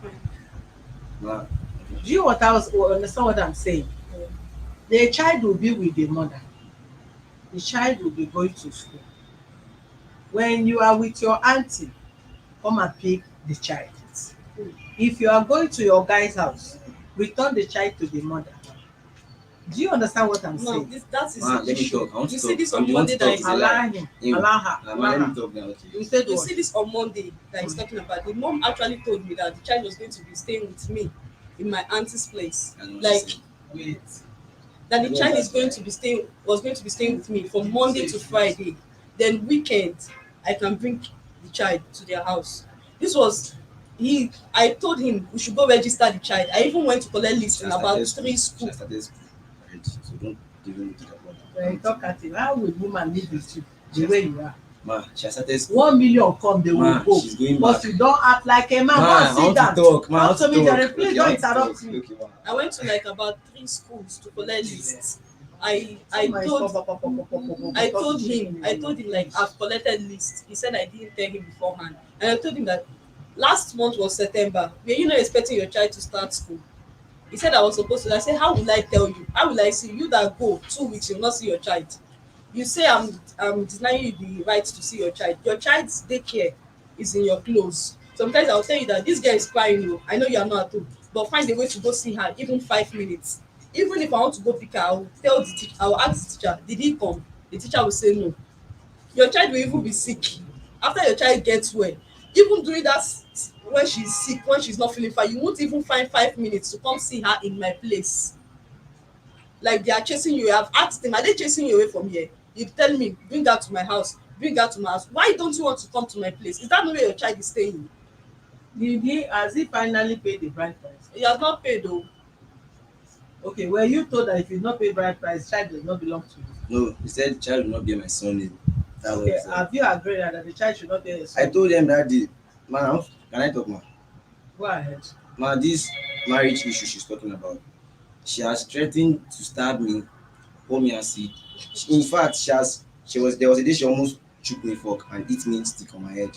fine. Ma, Do you what I was understand what I'm saying? The child will be with the mother. The child will be going to school. When you are with your auntie, come and pick the child. If you are going to your guy's house, return the child to the mother. Do you understand what I'm No, saying? that is ma, the let me issue. talk. I want You to see talk. this I'm on the one Monday to talk. that It's is a Allow lie. him. You. Allow her. Ma, let Allow me her. talk now. Okay. You said you what? see this on Monday that he's talking about. The mom actually told me that the child was going to be staying with me in my auntie's place. I know what Like you're Wait. that the Yeah, child is that's going right. to be staying was going to be staying with me from Monday to Friday. Then weekend I can bring the child to their house. This was I told him we should go register the child. I even went to collect list She in has about started school. 3 She schools. has started school already. So don't even talk about Very that. talkative. How will woman live with you the way you are? Ma, she has started school. 1 million come, they will Ma, go. she's going But back. you don't act like a man. Go Ma, and I sit want to down. talk. Ma, I Talk want to to me, talk. Jerry. Please Okay, I don't want to interrupt talk. me. Okay, ma. I went to like about 3 schools to collect lists. I Somebody told stop, pop, pop, pop, pop, pop, pop, I stop told shaking him, I me. told him like I've collected list. He said I didn't tell him beforehand. And I told him that last month was September. Were you not expecting your child to start school? He said I was supposed to. I said, how will I tell you? How will I see you that go 2 weeks, you will not see your child? You say I'm denying you the right to see your child. Your child's daycare is in your clothes. Sometimes I'll tell you that this girl is crying you. I know you are not at home, but find a way to go see her, even 5 minutes. Even if I want to go pick her, I will tell the teacher, I will ask the teacher, did he come? The teacher will say no. Your child will even be sick. After your child gets well, even during that when she's sick, when she's not feeling fine, you won't even find 5 minutes to come see her in my place. Like they are chasing you. I've asked them, are they chasing you away from here? You tell me, bring her to my house, bring her to my house. Why don't you want to come to my place? Is that not where your child is staying? Has he finally paid the bride price? He has not paid though. Okay, were you told that if you not pay bride price, child does not belong to you? No, he said the child will not be my son name. That's what Okay, he said. have you agreed that the child should not be your I son? told them that day. Man, can I talk, man? Go ahead. Man, this marriage issue she's talking about, she has threatened to stab me, pour me acid. In fact, there was a day she almost took me fork and hit me stick on my head.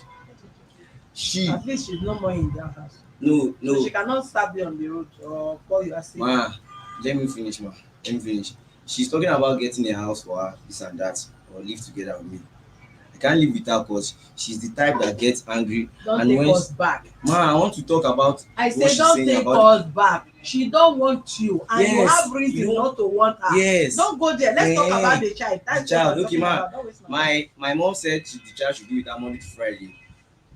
She At least she's no more in their house. no So she no cannot stab you on the road or call you acid. ma, let me finish, ma. Let me finish. She's talking about getting a house for her, this and that, or live together with me. I can't live with her because she's the type that gets angry. Don't And take when us back. ma, I want to talk about I what say she's don't saying take about us back. She don't want you and you Yes, have reason you don't- not to want her. yes. Don't go there. Let's talk Eh, about the child. the That's child, what I'm okay, talking ma. about. Don't waste my time. My mom said the child should be with her Monday to Friday,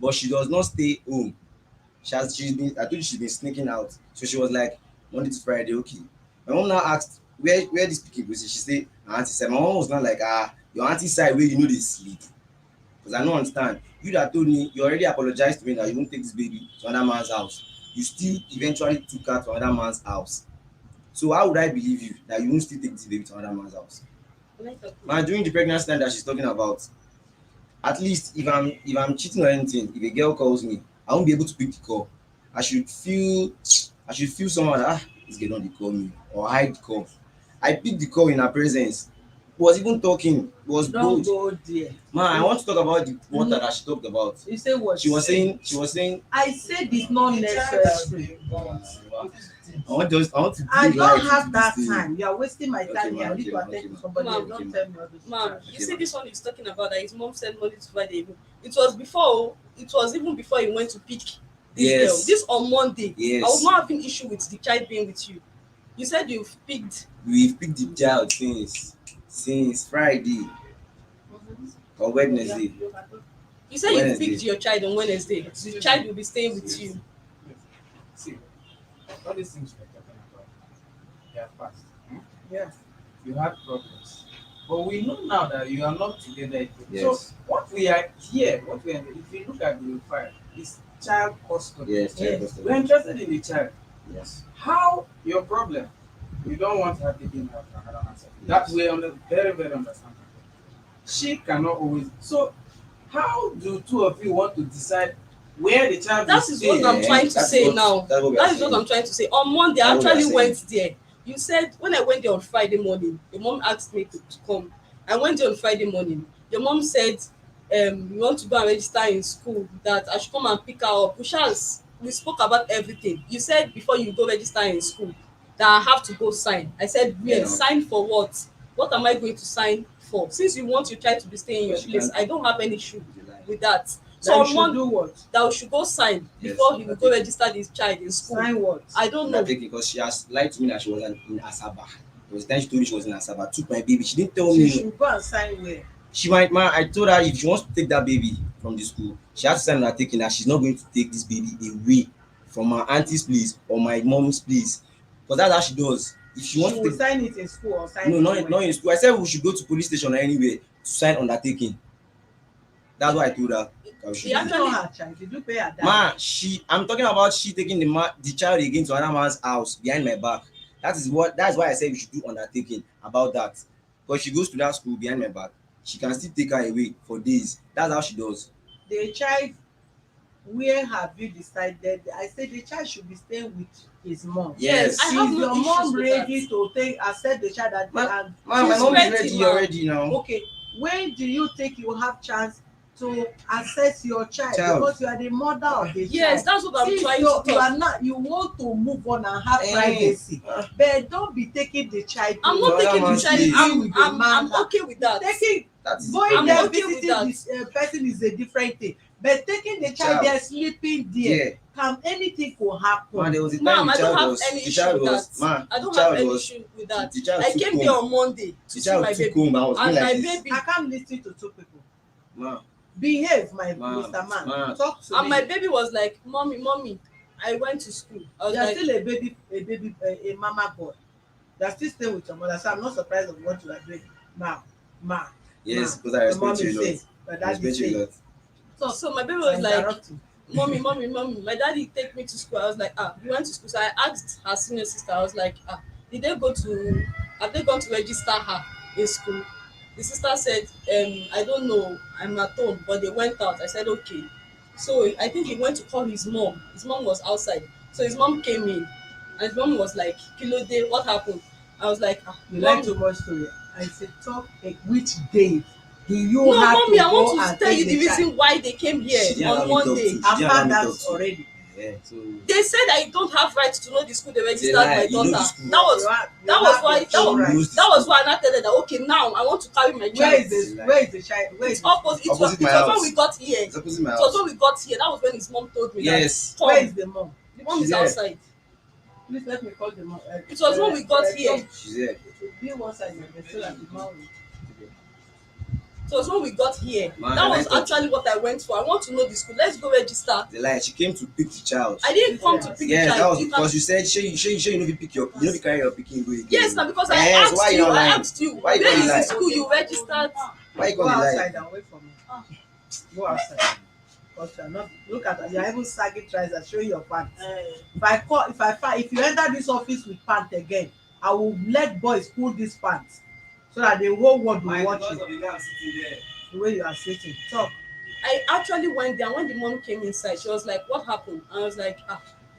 but she does not stay home. I told you she's been sneaking out. So she was like, Monday to Friday, okay. My mom now asked where this pikin go. She said her auntie side. My mom was not like, your auntie side where you know they sleep. Because I don't understand. You that told me you already apologized to me that you won't take this baby to another man's house. You still eventually took her to another man's house. So how would I believe you that you won't still take this baby to another man's house? Man, during the pregnancy time that she's talking about, at least if I'm cheating or anything, if a girl calls me, I won't be able to pick the call. I should feel someone that this girl don't call me or hide the call. I picked the call in her presence. Was even talking, was Don't bold. go there. Man, I want to talk about the water No. that she talked about. You say what? She was saying I said it's not necessary. I want to I bring don't light have into that this thing. time. You are wasting my Okay, time here. I ma'am, need okay, to ma'am, attend okay, to ma'am. somebody Ma'am, else. Okay, Don't ma'am. tell me all this. Ma'am, Okay, you see ma'am. this one he's talking about that his mom sent money to Friday. It was before, it was even before he went to pick this girl. Yes. This on Monday. I was Yes. not having issue with the child being with you. You said you've picked. We've picked the child since Friday or Wednesday. You said you've Wednesday. picked your child on Wednesday. The child will be staying with you. See, all these things we're talking about, they are past. Yeah. You had problems. But we know now that you are not together again. So Yes. what we are here, if you look at the file, is child custody. Yes, child Yes. custody. We're interested in the child. Yes. How your problem? You don't want her taking her from another answer. That way very, very understandable. She cannot always. So how do two of you want to decide where the child That will is stay? what I'm trying to That's say what- now. that's what we are That is what saying. I'm trying to say. On Monday, I That's what we are actually saying. went there. You said when I went there on Friday morning, your mom asked me to come. I went there on Friday morning. Your mom said, you want to go and register in school, that I should come and pick her up. We spoke about everything. You said before you go register in school that I have to go sign. I said, where? Yeah. Sign for what? What am I going to sign for? Since you want your child to be staying in your But you place, can't- I don't have any issue You lie. with that. So So you on should Monday, do what? that we should go sign Yes, before he will go okay. register this child in school. Sign what? I don't know. Because she has lied to me that she was in Asaba. There was a time she told me she was in Asaba. Took my baby. She didn't tell She me. should go and sign where? She might, man. I told her if she wants to take that baby from the school, she has to sign that taking that she's not going to take this baby away from her auntie's place or my mom's place. Because that's how she does. If she She wants to will take, sign it in school or sign no, it not where? not in school. I said we should go to police station or anywhere to sign undertaking. That's what I told her. That we should Yeah, do. It's not her child. Did you pay her that? Man, I'm talking about she taking the child again to another man's house behind my back. That's why I said we should do undertaking about that. Because she goes to that school behind my back, she can still take her away for days. That's how she does. The child, where have you decided? I said the child should be staying with his mom. Yes. I have Is no your issues mom with ready that. to accept the child and Man, and my She's mom is ready, ready ma'am. already now. okay, when do you think you have chance to assess your child? Because you are the mother of the Yes, child. that's what I'm Since trying you to talk. are not, you want to move on and have Eh, privacy, uh, but don't be taking the child. I'm to not No, taking that the man's child. place. I'm I'm okay with that. taking That is going problem. there I'm okay with visiting that. this person is a different thing, but taking the child Child. there sleeping there, Yeah. can anything could happen. Man, there was a time Ma'am, the I don't child have was any the issue child with was that. man. I The don't have child any was issue with that. the child I took came there home. on Monday to The see child my took baby. home and was And doing my like this. baby I can't listen to two people. Man, Behave, my Man, Mr. Man. man. Talk to and me. my baby was like, Mommy, I went to school. I was You are like, still a mama boy. You are still staying with your mother, so I'm not surprised of what you are doing. Ma. yes, Ma. because I Your respect mom you is a lot. saying, your I dad is respect you a saying. lot. so my baby I'm was like, interrupting. Mommy, my daddy take me to school. I was like, you went to school. So I asked her senior sister, I was like, have they gone to register her in school? The sister said, I don't know, I'm at home, but they went out. I said, okay. So I think he went to call his mom. His mom was outside. So his mom came in and his mom was like, Kilode, what happened? I was like, You like Mommy. too much story. I said, talk which day do you No, have Mommy, to I go want and to tell take you the child? reason why they came She here didn't allow on me talk Monday. to. She didn't I've allow had me that talk to. already. Yeah, so They said I don't have right to know the school they registered lie. my You know the daughter. school. That was why that was why I now tell her that okay, now I want to carry my child. Where is this? Where is the child? Where It's is opposite. Opposite It my was when house. we got here. it's opposite my It was house. when we got here. That was when his mom told me Yes. that. where Come, is the mom? the mom She's is there. outside. Please let me call the mom. It was when we got here. Tom, She's there. it will be one side of the so that the mom will. It was when we got here. Man, That I was thought- actually what I went for. I want to know the school. Let's go register. The lie. She came to pick the child. I didn't come to pick Yeah, the that child. was You because can, you said you know you know be carry your picking go again. yes, now because I Eh, so asked why you you. not I lying? asked you. Why you Where gonna is the lie? school you registered? Why you Go gonna outside lie? and wait for me. Go outside. Because you are not. Look at that. You are even sagging trousers. Show your pants. If you enter this office with pants again, I will let boys pull these pants so that the whole world will watch you. the guy I'm sitting there. The way you are sitting. Talk. I actually went there. When the mom came inside, she was like, what happened? I was like,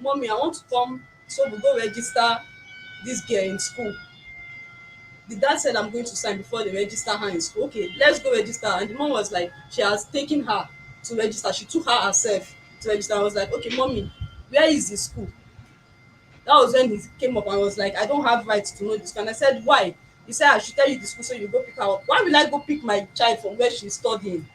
Mommy, I want to come so we go register this girl in school. The dad said I'm going to sign before they register her in school. Okay, let's go register. And the mom was like, she has taken her to register. She took her herself to register. I was like, okay, Mommy, where is the school? That was when he came up and was like, I don't have rights to know this. And I said, why? He said, I should tell you the school so you go pick her up. Why will I go pick my child from where she's studying?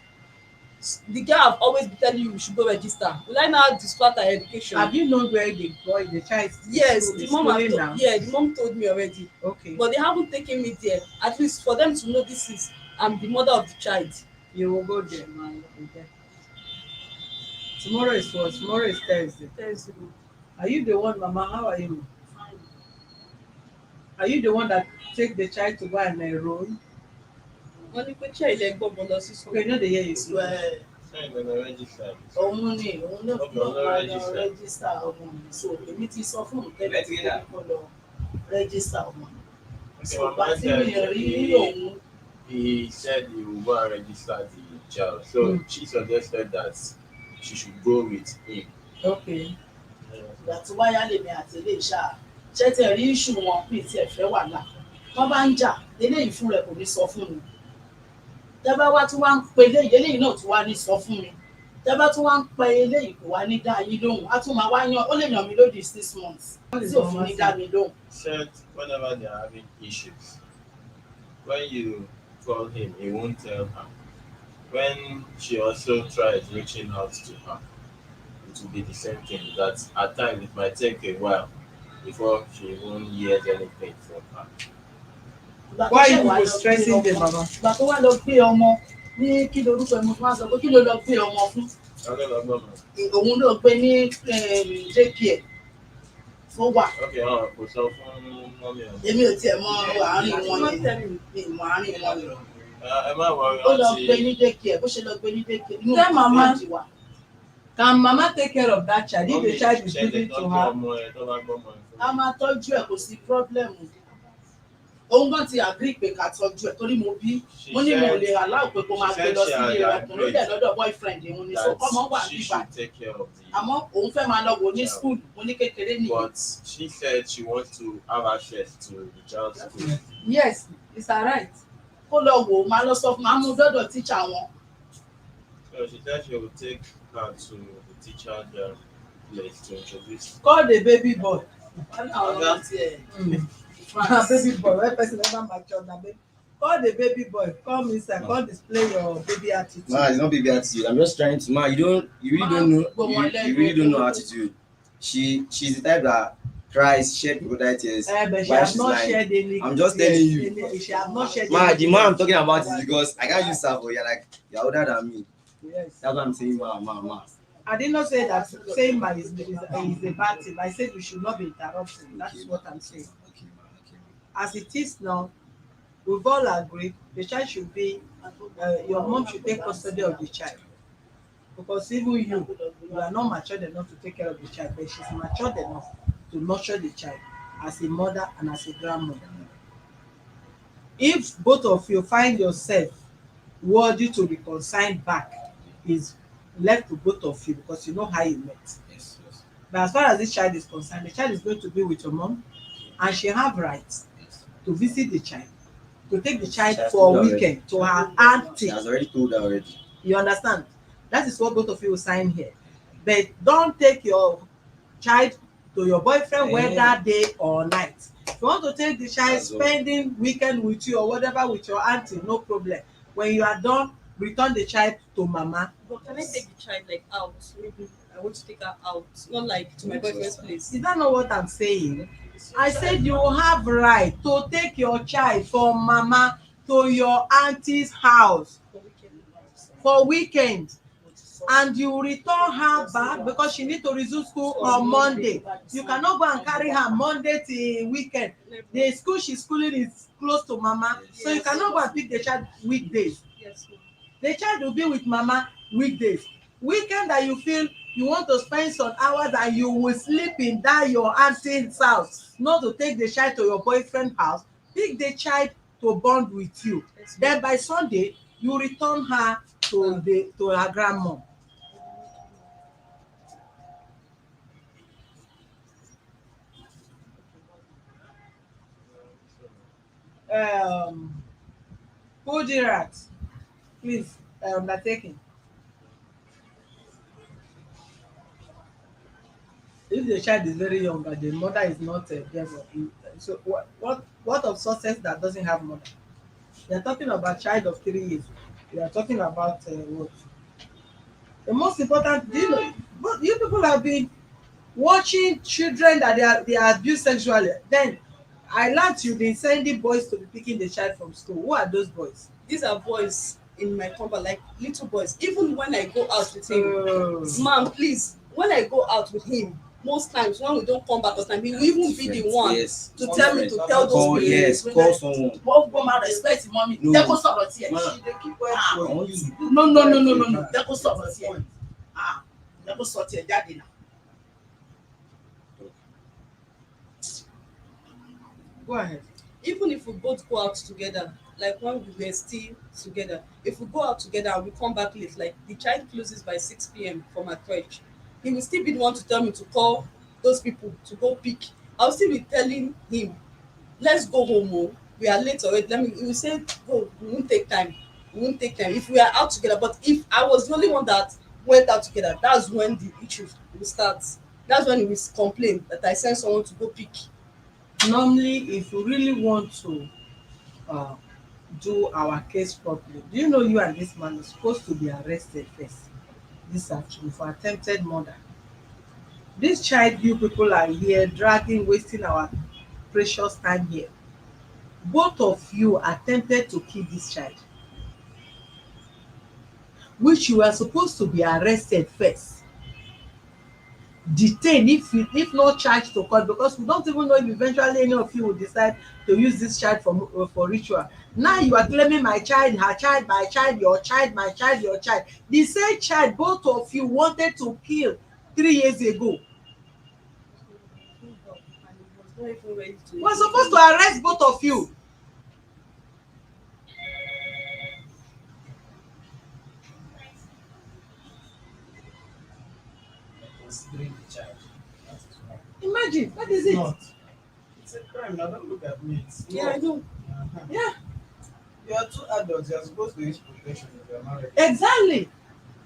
The girl have always been telling you should go register. Will I now distract her education? Have you known where the boy, the child Yes, is the mom have schooling now? yeah, the mom told me already. Okay. But they haven't taken me there. At least for them to know this is I'm the mother of the child. You will go there, man. You'll be there. Tomorrow is what? Tomorrow is Thursday. Thursday. Are you the one, Mama? How are you? Are you the one that take the child to go and enroll? Wọ́n ní pé ṣé ilẹ̀ gbọ́gbọ́n lọ sí school. Okay, no, they hear you. Òun ni òun ló fi máa lọ rẹ́gísítà ọmọ mi, so èmi ti sọ fún òun tẹ́lẹ̀ tí kò lọ rẹ́gísítà ọmọ mi. So ìgbà tí mi rí òun. He said he will go and register the child. So she suggested that she should go with him. Okay. Ìgbà tí wáyà lèmi àti ilé ìṣá ṣé tí ẹ rí iṣu wọn pín tí ẹ fẹ́ wà là. Wọ́n bá ń jà, eléyìí fún rẹ̀ kò ní sọ fún mi. Tẹ́bá wá tí wọ́n ń pe eléyìí náà tí wá ní sọ fún mi. Tẹ́bá tí wọ́n ń pe eléyìí kò wá ní dá yín lóhùn. Á tún máa wá yan, ó lè yàn mí lódì 6 months. Tí òfin ní dá mi lóhùn. Said whenever they are having issues, when you call him, he won't tell her. When she also tries reaching out to her, it will be the same thing. That at times it might take a while before she even hears anything from her. Why you were stressing them, Mama? Ìgbà tó wá lọ gbé ọmọ ní kí lorúkọ ẹ̀ mo fún wa sọ pé kí ló lọ gbé ọmọ fún. Òun ló gbé ní daycare tó wà. Kò sọ fún mọ́mí ẹ̀. Èmi ò tiẹ̀ mọ àárín wọn ni, mi mọ àárín wọn ni. Ẹ má wọrí Ó lọ gbé ní daycare, bó ṣe lọ gbé ní daycare. Inú Tell Mama. ìdí wa. Can Mama take care of that child if the child is giving to her? A máa tọ́jú ẹ̀, kò sí problem. Òun gan ti agree pé ká tọ́jú ẹ̀ torí mo bí. Mo ní mo lè allow pé kó máa gbé lọ sí ilé rẹ̀ kò ló dẹ̀ lọ́dọ̀ boyfriend òun ni so kọ́mọ wà níbà. Àmọ́ òun fẹ́ máa lọ wò ní school, mo ní kékeré nìyí. But she said she wants to have access to the child's school. Yes, it's alright. Kó lọ wò ó, máa lọ sọ fún máa mú dọ́dọ̀ teacher wọn. So she said she will take her to the teacher there place to introduce. Call the baby boy. Wọ́n àwọn ọmọ tiẹ̀. Baby boy, when person never mature, na baby. Call the baby boy. Come inside. Come display your baby attitude. Ma, it's not baby attitude. I'm just trying to. Ma, you really don't know attitude. She's the type that cries, shed crocodile tears. But she while has she's not lying. shared any. I'm just telling you. She has not shared. Ma, any the man I'm talking about is because I can't use her for you. Like you're older than me. Yes. That's what I'm saying, ma. I did not say that saying my is a bad thing. I said we should not be interrupting. That is what I'm saying. Okay, ma. As it is now, we've all agreed the child should be, your mom should take custody of the child. Because even you are not matured enough to take care of the child, but she's matured enough to nurture the child as a mother and as a grandmother. If both of you find yourself worthy to be consigned back, is left to both of you because you know how you met. Yes. But as far as this child is concerned, the child is going to be with your mom, and she have rights to visit the child, to take the child for a weekend to her auntie. She has already told her already. You understand? That is what both of you will sign here. But don't take your child to your boyfriend whether day or night. If you want to take the child spending weekend with you or whatever with your auntie, no problem. When you are done, return the child to Mama. But can I take the child like out? Maybe I want to take her out, not like to my boyfriend's place. Is that not what I'm saying? I said you have right to take your child from Mama to your auntie's house for weekend, and you return her back because she need to resume school on Monday. You cannot go and carry her Monday till weekend. The school she's schooling is close to Mama, so you cannot go and pick the child weekdays. Yes, ma'am. The child will be with Mama weekdays. Weekend that you feel you want to spend some hours and you will sleep in that your auntie's house, not to take the child to your boyfriend's house, pick the child to bond with you. Then by Sunday, you return her to her grandmom. Kudirat, please, undertaking. If the child is very young and the mother is not there for him, so what of success that doesn't have mother? We are talking about child of 3 years. We are talking about what? The most important, do you know? But you people have been watching children that they are abused sexually. Then I learned you've been sending boys to be picking the child from school. Who are those boys? These are boys in my compound, like little boys. Even when I go out with him, Oh. ma'am, please, when I go out with him, most times when we don't come back on time, he will even be the one Yes. to tell me to tell those Call, people. yes, call someone. wọ́n gbọ́ máa respect mọ́mí No. jẹ́ kó sọ̀rọ̀ tiẹ̀. Ma, She dey keep quiet I for want you. you. No, jẹ́ kó sọ̀rọ̀ tiẹ̀. Jẹ́ kó sọ tiẹ̀ jáde náà. Go ahead. Even if we both go out together, like when we were still together, if we go out together and we come back late, like the child closes by 6 p.m. from our crèche, he will still be the one to tell me to call those people to go pick. I'll still be telling him, let's go home, oh, we are late already. He will say, go, we won't take time. We won't take time if we are out together. But if I was the only one that went out together, that's when the issue will start. That's when he will complain that I sent someone to go pick. Normally, if you really want to uh, do our case properly, do you know you and this man are supposed to be arrested first? This actually for attempted murder. This child, you people are here dragging, wasting our precious time here. Both of you attempted to kill this child, which you are supposed to be arrested first, detained if not charged to court, because we don't even know if eventually any of you will decide to use this child for ritual. Now you are claiming my child, her child, my child, your child, my child, your child. The same child both of you wanted to kill 3 years ago. We're supposed to arrest both of you. Considering the child. That is why. Imagine, what is it? Not. It's a crime. Now don't look at me. It's Yeah, I know. Uh-huh. Yeah, You are two adults. You are supposed to use protection if you are married. exactly.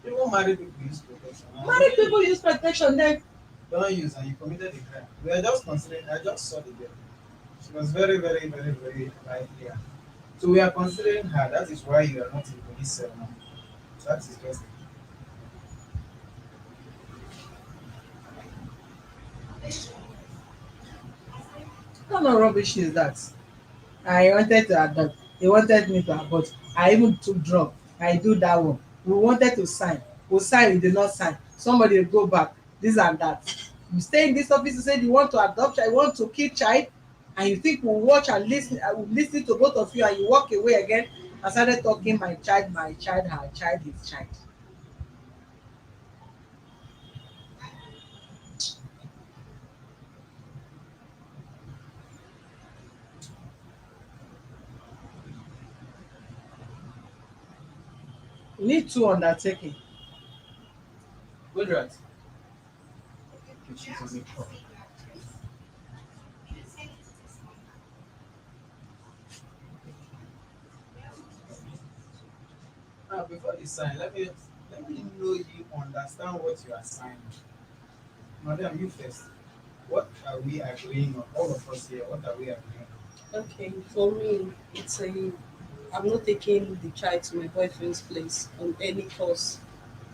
Even married people use protection. Married people use protection, then Don't use, and you committed a crime. We are just considering. I just saw the girl. She was very, very, very, very lively. So we are considering her. That is why you are not in police cell now. That is just it. what kind of rubbish is that? I wanted to adopt. They wanted me to abort. I even took drug. I do that one. We wanted to sign. We sign, we did not sign. Somebody will go back. This and that. You stay in this office, you say you want to adopt, I want to keep child, and you think we'll watch and listen, I will listen to both of you, and you walk away again and started talking my child, her child, his child. You need two undertaking. Good right. She's on the call. Now, before you sign, let me know you understand what you are signing. Madam, you first. What are we agreeing on? All of us here, what are we agreeing on? Okay, for me, it's a. I'm not taking the child to my boyfriend's place on any cost,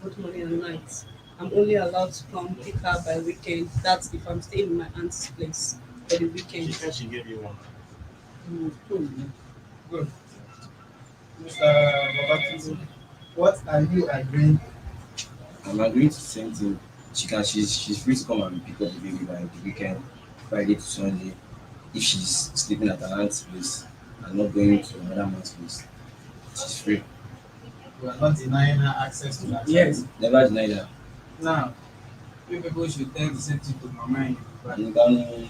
both morning and night. I'm only allowed to come pick her by weekend. That's if I'm staying in my aunt's place for the She weekend. said she gave you one. Good. Mr. Babatunde, what are you agreeing? I'm agreeing to the same thing. She's free to come and pick up the baby by the weekend, Friday to Sunday. If she's sleeping at her aunt's place and not going to another man's place, she's free. You are not denying her access to that. Yes. Never deny that. Now, you people should tell the same thing to Mama in Yoruba. And you can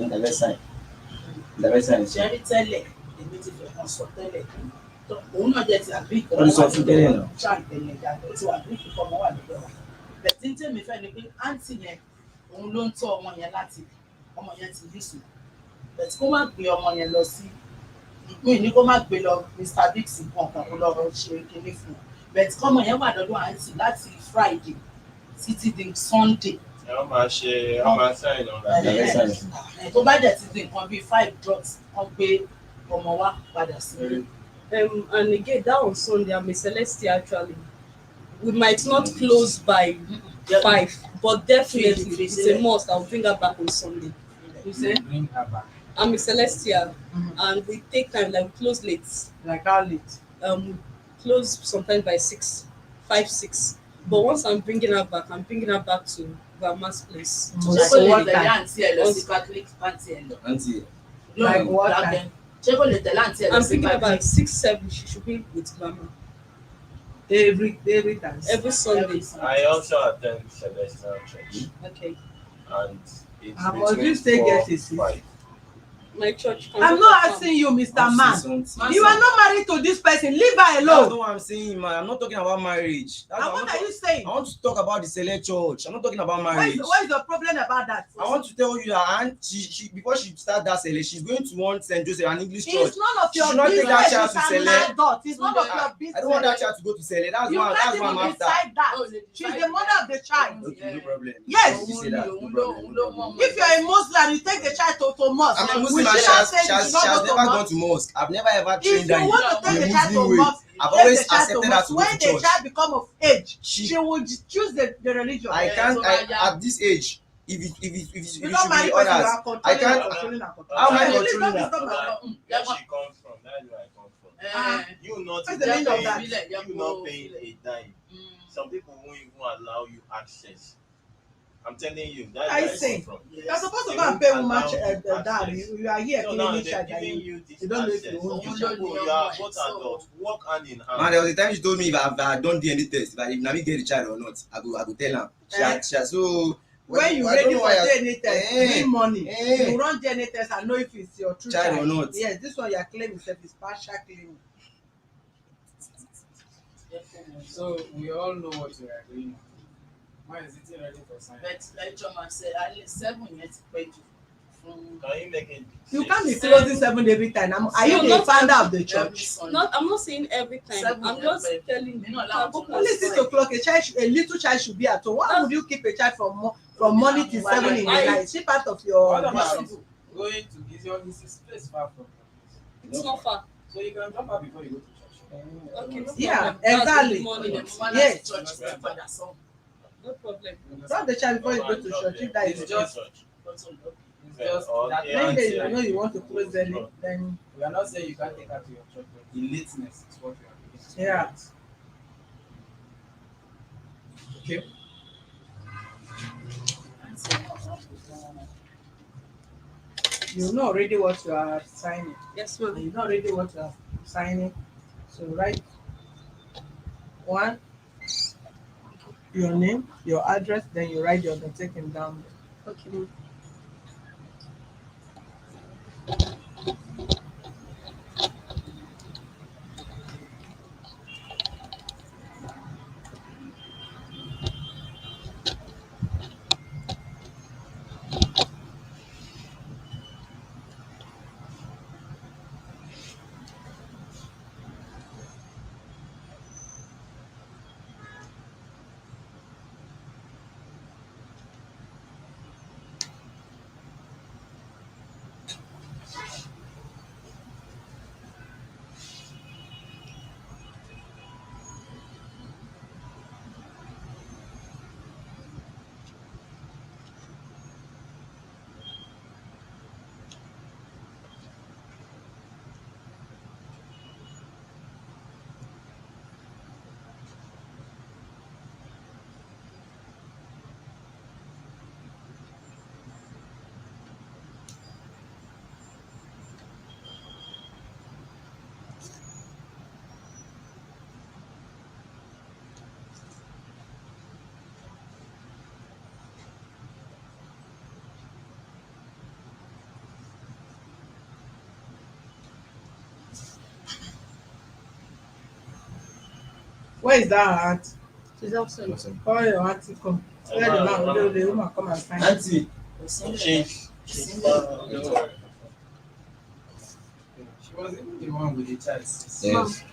intervene sign. Intervene sign. Ṣẹ́rí tẹ́lẹ̀ èmi ti fẹ́ kan sọ tẹ́lẹ̀ òun náà jẹ́ ti àgbí ìkọ́ Wọ́n ti sọ fún tẹ́lẹ̀ náà. ṣáàtẹ̀lẹ̀ yàtọ̀ tí wàá bí ìkọ́ ọmọ wà lọ́dọ̀ wa bẹ̀tí ń tèmi fẹ́ ni pé àǹtí yẹn òun ló ń tọ́ ọmọ yẹn láti ọmọ yẹn ti bí sùn bẹ̀tí kó má gbé ọmọ yẹn lọ sí ìpín ní kó má gbé lọ Mr Biggs kan kó lọ ṣe kinní fún un bẹ̀tí kọ́mọ yẹn wà lọ́dọ̀ àǹtí láti Friday títí di Sunday Wọ́n máa sign on that. Yes. tó bá dẹ̀ ti di nǹkan bíi 5 drugs wọ́n gbé ọmọ wa padà sí. And again, that on Sunday, I'm a Celestia actually. We might not close by 5, but definitely it's a must. I'll bring her back on Sunday. You say? Bring her back. I'm a Celestia, and we take time, like we close late. Like how late? We close sometimes by 6, 5, 6. But once I'm bringing her back to Grandma's place. ṣé kò lè tẹ̀lé àǹtí ẹ̀ lọ sí Catholic àǹtí ẹ̀ lọ. Auntie, Like what time? ṣé kò lè tẹ̀lé àǹtí ẹ̀ lọ I'm sí thinking Catholic. about 6, 7. She should be with Grandma Every time. every Sunday. I also attend Celestial Church, Okay, and it's And must between you still 4 get a to seat? 5. my church. I'm not asking you, Mr. Man. You are not married to this person. Leave her That's alone. not what I'm saying, man. I'm not talking about marriage. And what are you saying? I want to talk about the select church. I'm not talking about What marriage. is the problem about that? I want to tell you that Aunt, she before she start that select, she's going to want St. Joseph, an English church. It's none of She your should not take business. that child She's to an select. adult. It's none of your business. I don't want that child to go to select. That's You why can't I'm even after. decide that. Oh, they She's decide the mother of the child. Okay, no problem. Yes. You say that. No Òun problem. ló mọ̀. If you're a Muslim, you take the child to mosque. I'm a We Muslim. should She not has, say she you has, should she has not go never to gone mosque. to mosque. I've never ever If trained her you in want to in take a the child to Muslim way. mosque, I've take always the child to accepted her mosque. to go When to the church. child become of age, She- she will choose the religion. I can't. so At this age, if it You should don't be marry person, you others, are controlling I can't. her, controlling her, controlling How am I her. Please controlling don't her? disturb her. Where she comes from, that's where I come from. You not What's the meaning of that? you not paying a dime. Some people won't even allow you access. I'm telling you, that's I where I see. come from. You're supposed to They go and won't pay allow woman you dad. access. You are here So now killing each they're other. giving you this You don't know if access. you own You it. people, you are both adults. Work hand in hand. Man, there was a time she told me if I don't do any test, if Nami get the child or not, I go tell her. So When you I don't ready know for why DNA test, bring money. You run DNA test and know if it's your true Child or not. Yes, this one you are claiming self is partial claiming. So we all know what we are doing. Why is it ready for sign? But like John said, at least 7 years pẹ́ jù fún Can you make it? You can't be closing 7 every time. Are you the founder of the every church? Sunday. I'm not saying every time. 7 I'm just years, telling me you. not allow Go to for Only listen. 6 o'clock, a little child should be at home. Why would you keep a child from morning till 7 in the night? Is she part of your What about business? going to Gideon? This is place far from your place. It's not far. So you can drop her before you go to church. Okay, no Yeah, problem. That's exactly. the morning. Yes. Church is the father son. No problem. Drop the child before you go to church. If that is It's the case. just- It's Yeah, just or that yeah. When you know you want to close early, then we are not saying you can't take her to your church, but the lateness is what we are beginning to Yeah. Okay. you know already what you are signing. Yes, And ma'am. you know already what you are signing. So write 1, your name, your address, then you write your undertaking down. Okay, ma'am. Where is that aunt? She's outside. Call your auntie come. Tell the man, the woman come and sign. Auntie, Change. She was even the one with the child. yes.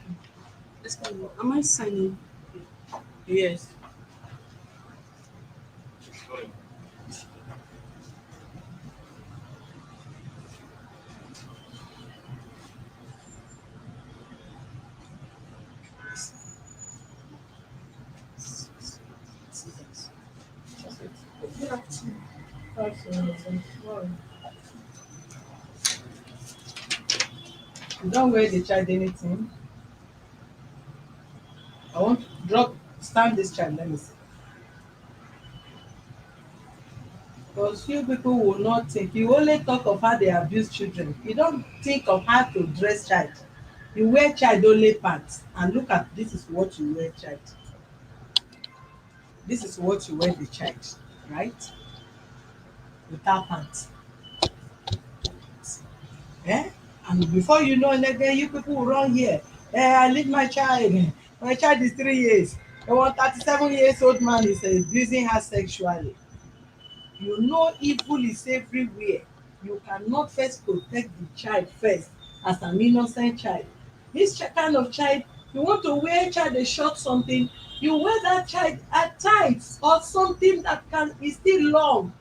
Excuse me. Am I signing? Yes. Absolutely. Well, you don't wear the child anything. I want to drop, stand this child, let me see. Because few people will not think. You only talk of how they abuse children. You don't think of how to dress child. You wear child only pants and look at, this is what you wear child. This is what you wear the child, right? Without pants. Eh? And before you know, again, you people will run here. I leave my child. My child is 3 years. And one 37 years old man is abusing her sexually. You know evil is everywhere. You cannot first protect the child first as an innocent child. This kind of child, you want to wear child a short something, you wear that child at tights or something that can is still long.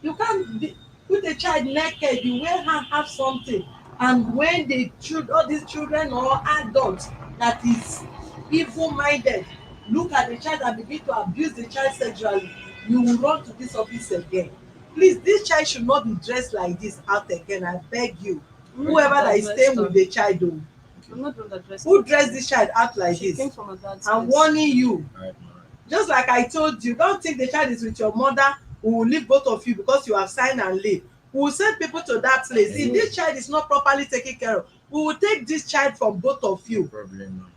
You can't put a child naked, you wear her have something. And when the children, all these children or adults that is evil minded look at the child and begin to abuse the child sexually, you will run to this office again. Please, this child should not be dressed like this out again, I beg you. I'm not Whoever the one that is dressed staying her. with the child o, I'm not the one that dressed who her. dress this child out like She came this? from her dad's I'm place. warning you. Alright, Just like I told you, don't think the child is with your mother. We will leave both of you because you have signed and leave. We will send people to that place. If this child is not properly taken care of, we will take this child from both of no you. problem, ma'am.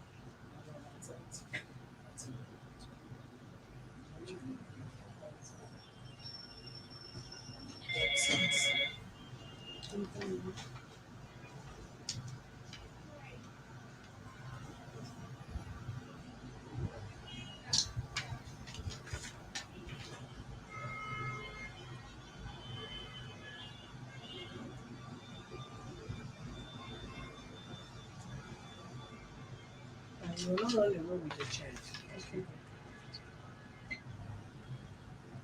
And you will not run away with the child. Okay.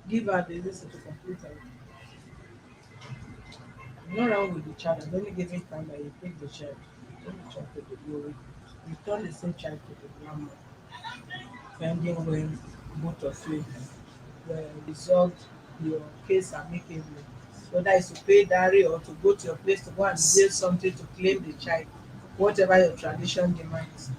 Give her the this to complete it. You not run with the child and only giving time that you take the child. Take the child to the glory. Return the same child to the grandma. Pending when both of you resolve your case amicably. Whether it's to pay dowry or to go to your place to go and build something to claim the child, whatever your tradition demands.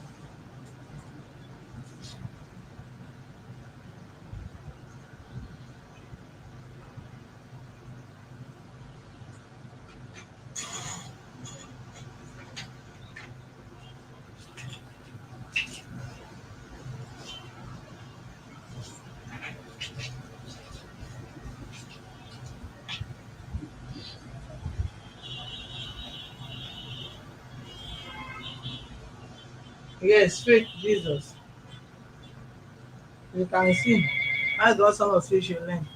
Yes, faith Jesus. You can see. That's what some of you should learn.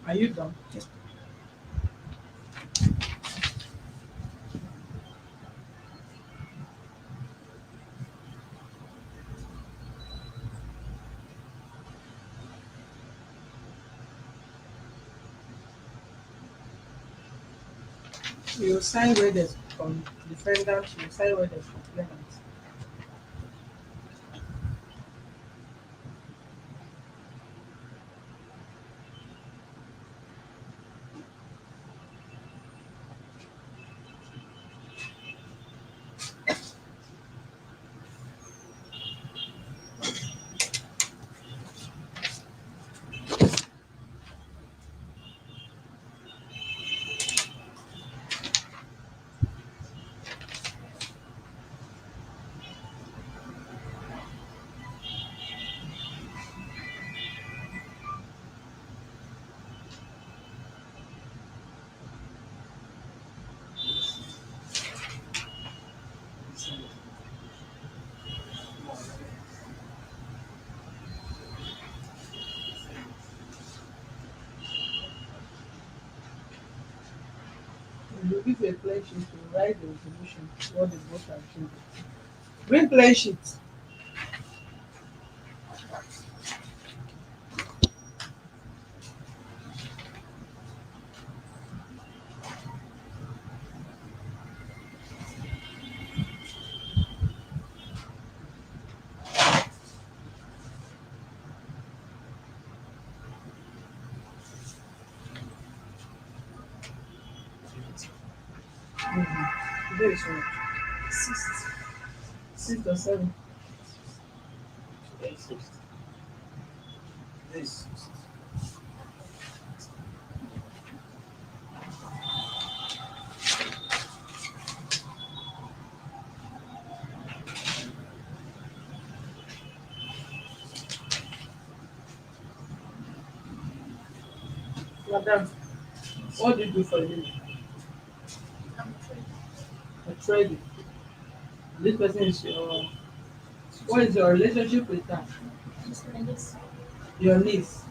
Are you done? Yes. You sign where there's defendant, you sign where there's complainant. You give a plain sheet to write the resolution what the both are doing. Bring plain sheet. Today is what? Sixth. 6 or 7. Today is 6th. This. Madam, what do you do for a living? A trading. This person is your. What is your relationship with her? Your niece.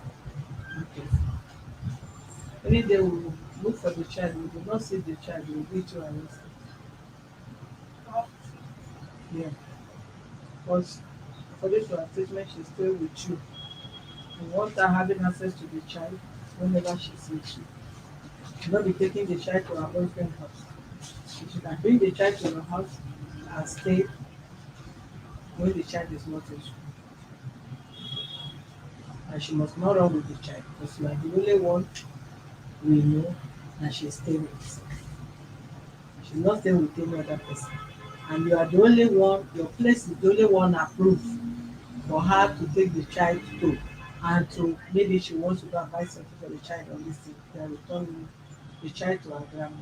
Okay. Any day we will look for the child, we do not see the child, we will be too arrested. Yeah. Because according to her statement, she stay with you. You want her having access to the child whenever she sees you. She not be taking the child to her boyfriend's house. She can bring the child to your house and stay when the child is not in school. And she must not run with the child because you are the only one we know that she stay with. She's not staying with any other person. And you are the only one, your place is the only one approved for her to take the child to. And to maybe she wants to go and buy something for the child on this thing, then return the child to her grandma.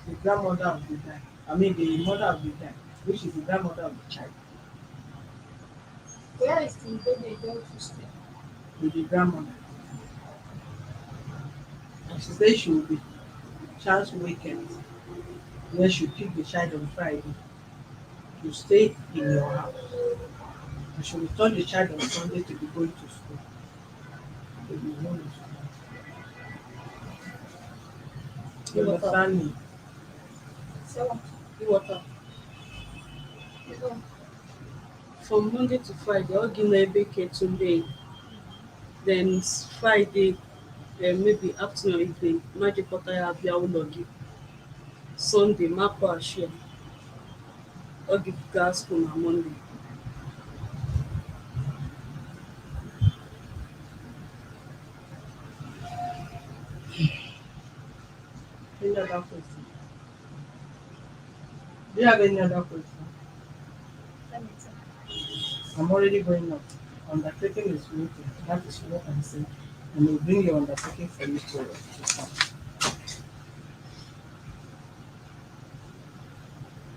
The grandmother of the guy. I mean the mother of the guy, which is the grandmother of the child, Where is the baby going to stay? with the grandmother. And she said she will be chance weekend when she pick the child on Friday to stay in your house. And she will return the child on Sunday to be going to school. To be home in school. You understand me? So, you water. From Monday to Friday, ọ gị na-ebe Ketunde. Then Friday, maybe afternoon evening, majikọta ya abịa ụlọ gị. Sunday, mapụ ashia. Ọ gị gaa school na Monday. Any other question? Do you have any other question? I'm already going up. Undertaking is waiting. That is what I'm saying. And we'll bring your undertaking for you to start.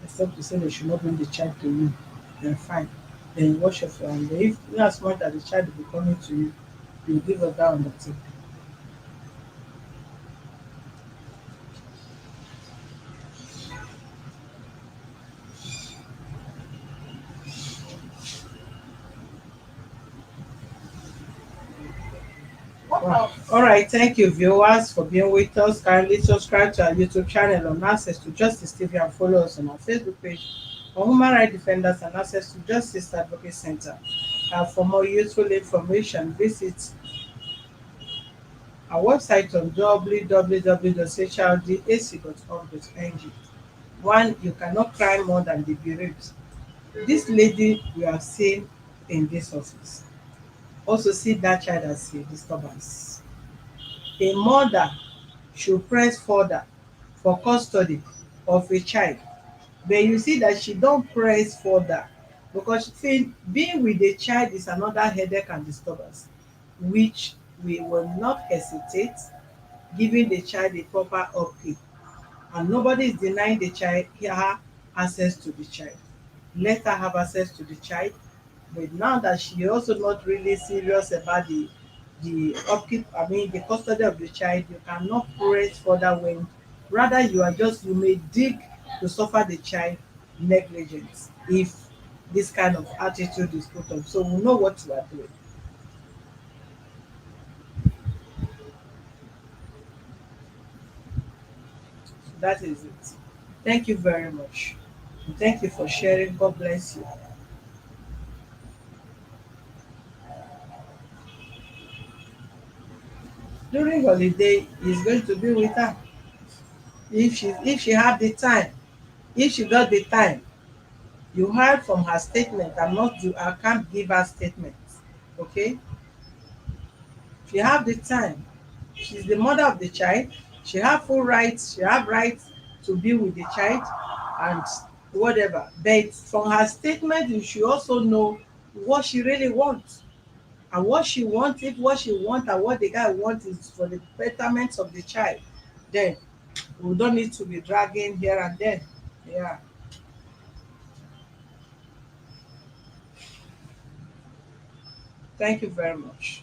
Except to say they should not bring the child to you, then fine. Then you wash off your hand. If you are smart that the child will be coming to you, you give us that undertaking. Wow. All right, thank you, viewers, for being with us. Kindly subscribe to our YouTube channel on Access to Justice TV and follow us on our Facebook page on Human Rights Defenders and Access to Justice Advocate Center. For more useful information, visit our website on www.hrdac.org.ng. One, you cannot cry more than the bereaved. This lady we have seen in this office also see that child as a disturbance. A mother should press further for custody of a child, but you see that she don press further because she feel being with a child is another headache and disturbance, which we will not hesitate giving the child a proper upkeep, and nobody is denying the child her access to the child. Let her have access to the child, but now that she also not really serious about the upkeep, I mean the custody of the child, you cannot press further when rather you may dig to suffer the child negligence if this kind of attitude is put on. So we know what we are doing. So that is it. Thank you very much. And thank you for sharing. God bless you. During holiday, he's going to be with her. If she have the time, if she got the time, you heard from her statement. I can't give her statements. Okay? She have the time. She's the mother of the child. She have full rights. She have rights to be with the child and whatever. But from her statement, you should also know what she really wants. And what she wants, if what she wants and what the guy wants is for the betterment of the child, then we don't need to be dragging here and there. Yeah. Thank you very much.